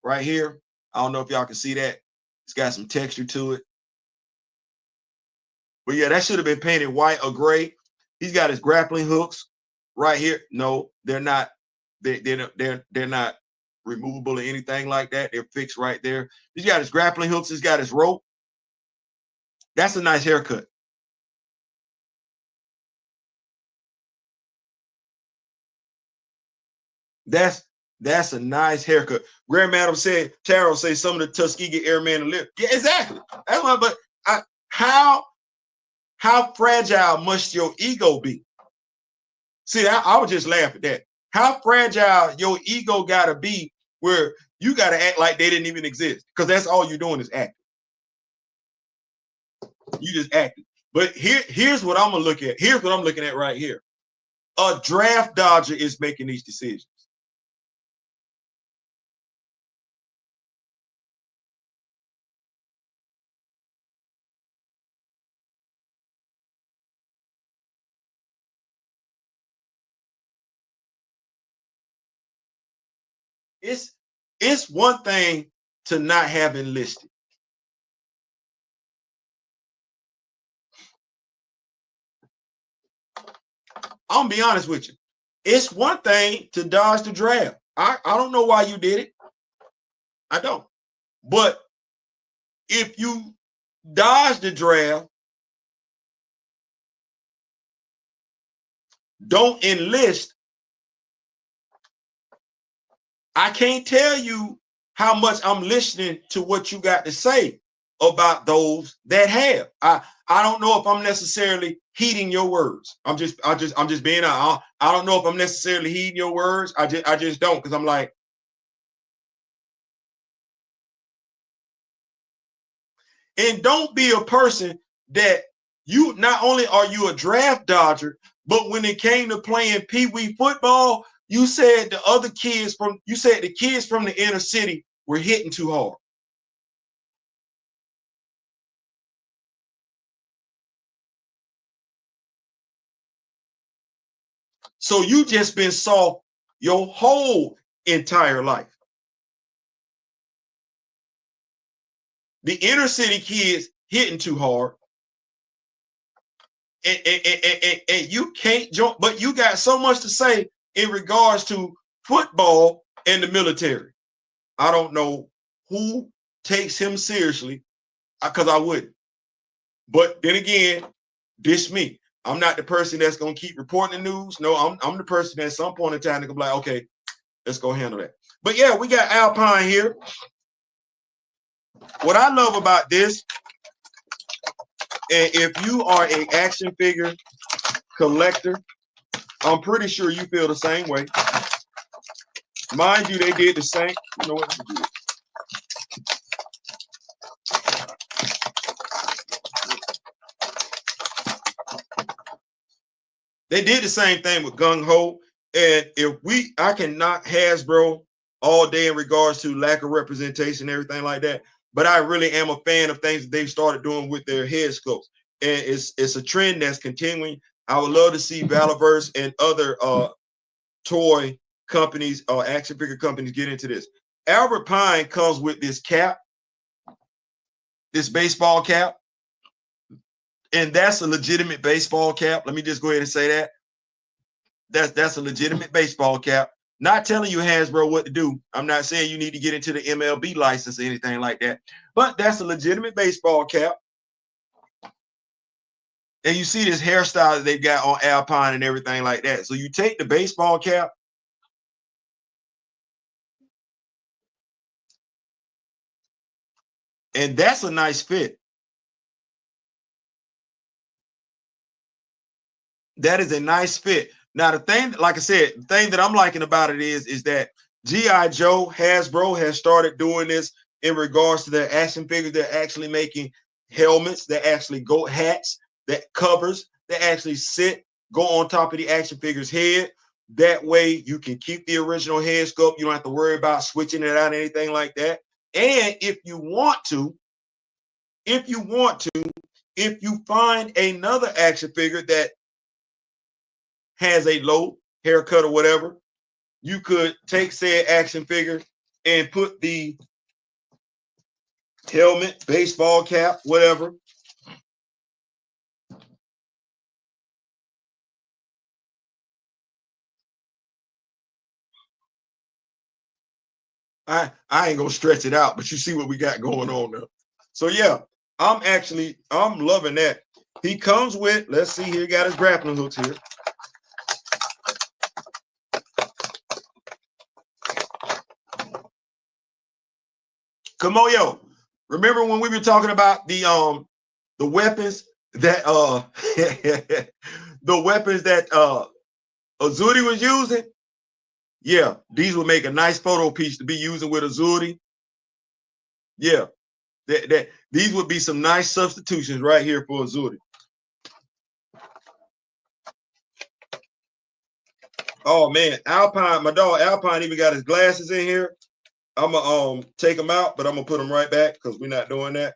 right here. I don't know if y'all can see that. It's got some texture to it. But yeah, that should have been painted white or gray. He's got his grappling hooks right here. No, they're not. They're not removable or anything like that. They're fixed right there. He's got his grappling hooks. He's got his rope. That's a nice haircut. That's a nice haircut. Grand Madam said, Taro say some of the Tuskegee Airmen live. Yeah, exactly. That's why. But how fragile must your ego be? See, I would just laugh at that. How fragile your ego gotta be where you gotta act like they didn't even exist, because that's all you're doing is acting. You just acting. But here's what I'm gonna look at. Here's what I'm looking at right here. A draft dodger is making these decisions. It's one thing to not have enlisted. I'm gonna be honest with you. It's one thing to dodge the draft. I don't know why you did it. I don't. But if you dodge the draft, don't enlist, I can't tell you how much I'm listening to what you got to say about those that have. I don't know if I'm necessarily heeding your words. I'm just being out. I don't know if I'm necessarily heeding your words. I just don't, because I'm like, and don't be a person that you, not only are you a draft dodger, but when it came to playing pee-wee football, you said the kids from the inner city were hitting too hard. So you just been soft your whole entire life. The inner city kids hitting too hard, and you can't join, but you got so much to say in regards to football and the military. I don't know who takes him seriously, because I wouldn't. But then again, this me. I'm not the person that's gonna keep reporting the news. No, I'm the person that at some point in time to be like, okay, let's go handle that. But yeah, we got Alpine here. What I love about this, and if you are an action figure collector, I'm pretty sure you feel the same way. Mind you, they did the same. You know what? They did the same thing with Gung Ho. And I can knock Hasbro all day in regards to lack of representation and everything like that. But I really am a fan of things that they've started doing with their head sculpts. And it's a trend that's continuing. I would love to see Valorverse and other toy companies or action figure companies get into this. Albert Pine comes with this cap, this baseball cap. And that's a legitimate baseball cap. Let me just go ahead and say that. That's a legitimate baseball cap. Not telling you, Hasbro, what to do. I'm not saying you need to get into the MLB license or anything like that. But that's a legitimate baseball cap. And you see this hairstyle that they've got on Alpine and everything like that. So you take the baseball cap, and that's a nice fit. That is a nice fit. Now, the thing, like I said, the thing that I'm liking about it is that G.I. Joe, Hasbro has started doing this in regards to their action figures. They're actually making helmets that actually go, hats, that covers, that actually go on top of the action figure's head. That way you can keep the original head sculpt. You don't have to worry about switching it out, anything like that. And if you want to, if you find another action figure that has a low haircut or whatever, you could take said action figure and put the helmet, baseball cap, whatever. I ain't gonna stretch it out, but you see what we got going on now. So yeah, I'm loving that. He comes with, let's see here, got his grappling hooks here. Come on, yo. Remember when we were talking about the weapons that the weapons that Azuri was using? Yeah, these would make a nice photo piece to be using with Azuri. Yeah, these would be some nice substitutions right here for Azuri. Oh man, Alpine, my dog Alpine even got his glasses in here. I'm gonna take them out, but I'm gonna put them right back because we're not doing that.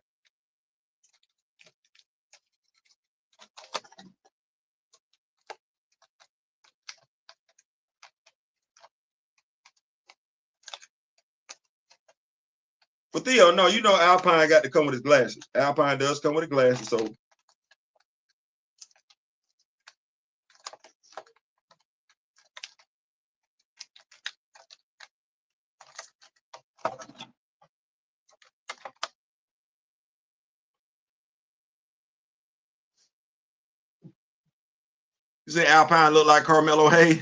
But Theo, no, you know Alpine got to come with his glasses. Alpine does come with his glasses, so. You say Alpine look like Carmelo Hayes?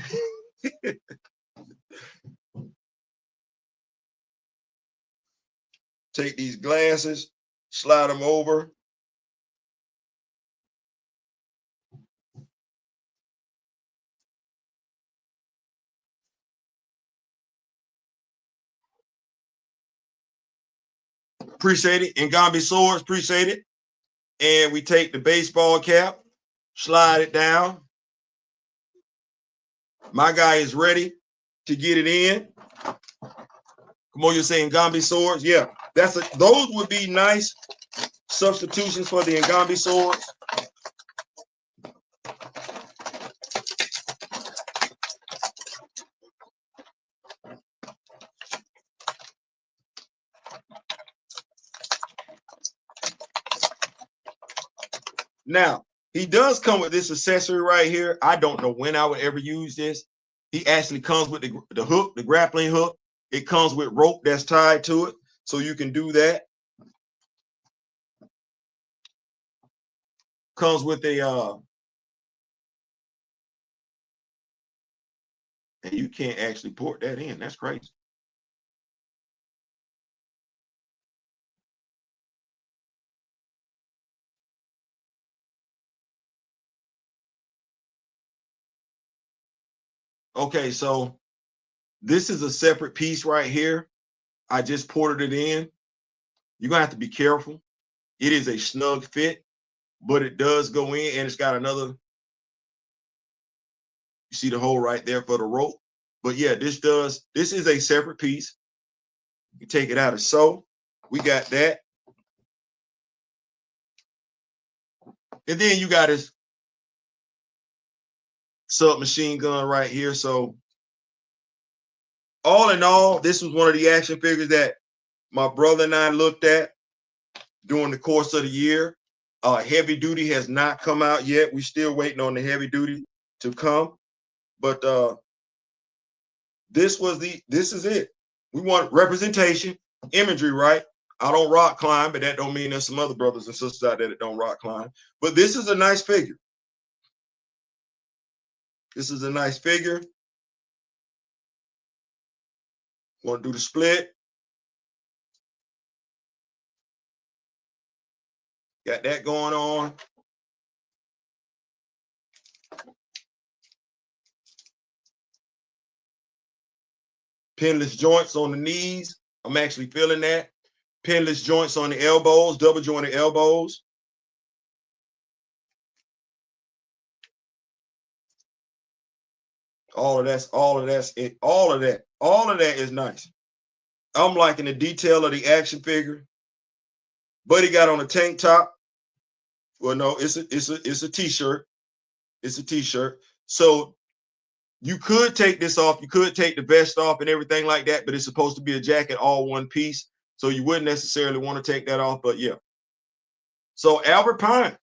Take these glasses, slide them over. Appreciate it. Ngambi swords, appreciate it. And we take the baseball cap, slide it down. My guy is ready to get it in. Come on, you're saying Ngambi swords? Yeah, those would be nice substitutions for the Ngambi swords. Now, he does come with this accessory right here. I don't know when I would ever use this. He actually comes with the hook, the grappling hook. It comes with rope that's tied to it, so you can do that. Comes with a and you can't actually port that in. That's crazy. Okay, so this is a separate piece right here. I just ported it in. You're gonna have to be careful. It is a snug fit, but it does go in, and it's got another. You see the hole right there for the rope. But yeah, this is a separate piece. You take it out of so. We got that. And then you got his submachine gun right here. So all in all, this was one of the action figures that my brother and I looked at during the course of the year. Heavy duty has not come out yet. We're still waiting on the heavy duty to come. But this is it. We want representation, imagery, right? I don't rock climb, but that don't mean there's some other brothers and sisters out there that don't rock climb. But this is a nice figure. This is a nice figure. Want to do the split. Got that going on. Pinless joints on the knees. I'm actually feeling that. Pinless joints on the elbows, double jointed elbows. All of that is nice. I'm liking the detail of the action figure. Buddy got on a tank top. Well, no, it's a t-shirt. It's a t-shirt. So you could take this off. You could take the vest off and everything like that, but it's supposed to be a jacket, all one piece. So you wouldn't necessarily want to take that off, but yeah. So Albert Pine.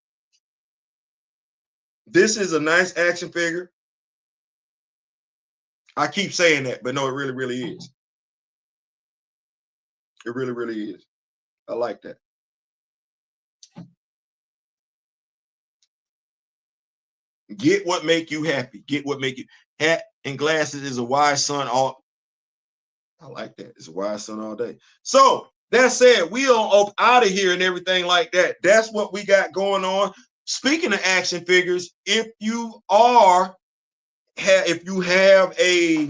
This is a nice action figure. I keep saying that, but no, it really, really is. It really, really is. I like that. Get what make you happy. Get what make you. Hat and glasses is a wise son all. I like that. It's a wise son all day. So that said, we are out of here and everything like that. That's what we got going on. Speaking of action figures, if you have a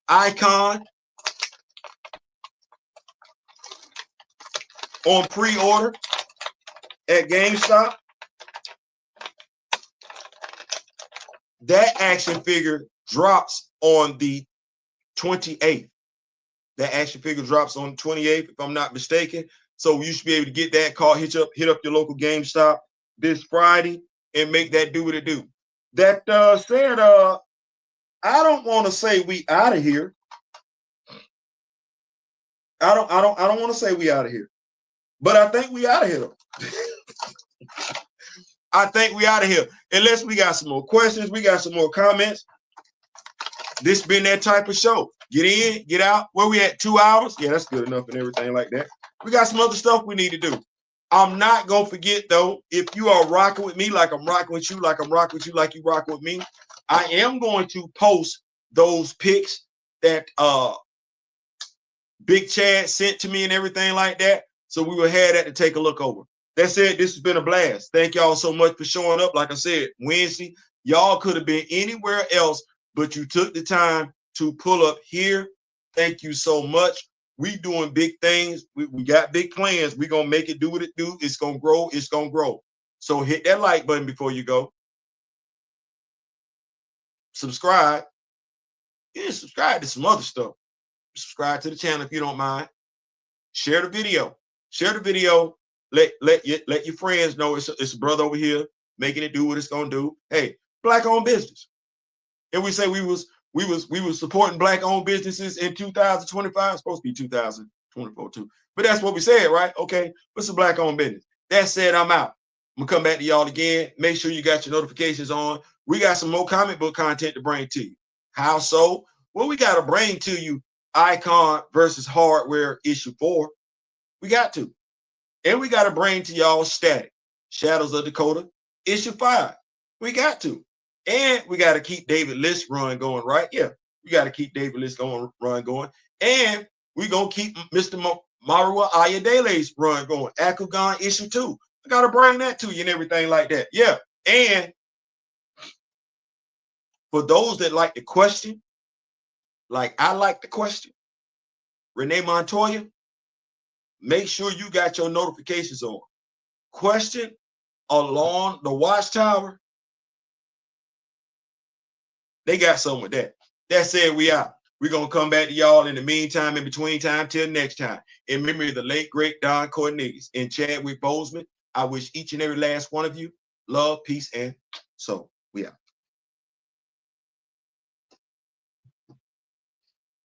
icon on pre-order at GameStop, that action figure drops on the 28th. That action figure drops on the 28th, if I'm not mistaken. So you should be able to get that call, hit up your local GameStop this Friday and make that do what it do. That said, I don't want to say we out of here. I don't want to say we out of here. But I think we out of here though. I think we out of here. Unless we got some more questions, we got some more comments. This been that type of show. Get in, get out. Where we at? 2 hours? Yeah, that's good enough and everything like that. We got some other stuff we need to do. I'm not gonna forget though, if you are rocking with me like I'm rocking with you, like I'm rocking with you, like you rock with me, I am going to post those pics that Big Chad sent to me and everything like that. So we will have that to take a look over. That said, this has been a blast. Thank y'all so much for showing up. Like I said, Wednesday, y'all could have been anywhere else, but you took the time to pull up here. Thank you so much. We doing big things. We got big plans. We're going to make it do what it do. It's going to grow. It's going to grow. So hit that like button before you go. Subscribe. Yeah, subscribe to some other stuff. Subscribe to the channel if you don't mind. Share the video. Share the video. Let your friends know it's a brother over here making it do what it's gonna do. Hey, black-owned business. And we say we was supporting black-owned businesses in 2025. It's supposed to be 2024 too. But that's what we said, right? Okay, it's a black-owned business. That said, I'm out. I'm gonna come back to y'all again. Make sure you got your notifications on. We got some more comic book content to bring to you. How so? Well, we got to bring to you Icon versus Hardware issue 4. We got to. And we got to bring to y'all Static, Shadows of Dakota, issue 5. We got to. And we got to keep David List run going, right? Yeah, we got to keep David List run going. And we're going to keep Mr. Marua Ayadele's run going. AKOGUN issue 2. I got to bring that to you and everything like that. Yeah. And for those that like the question, like I like the question, Renee Montoya, make sure you got your notifications on. Question along the Watchtower, they got some with that. That said, we out. We're going to come back to y'all in the meantime, in between time, till next time. In memory of the late, great Don Cornelius and Chadwick Boseman, I wish each and every last one of you love, peace, and soul. We out.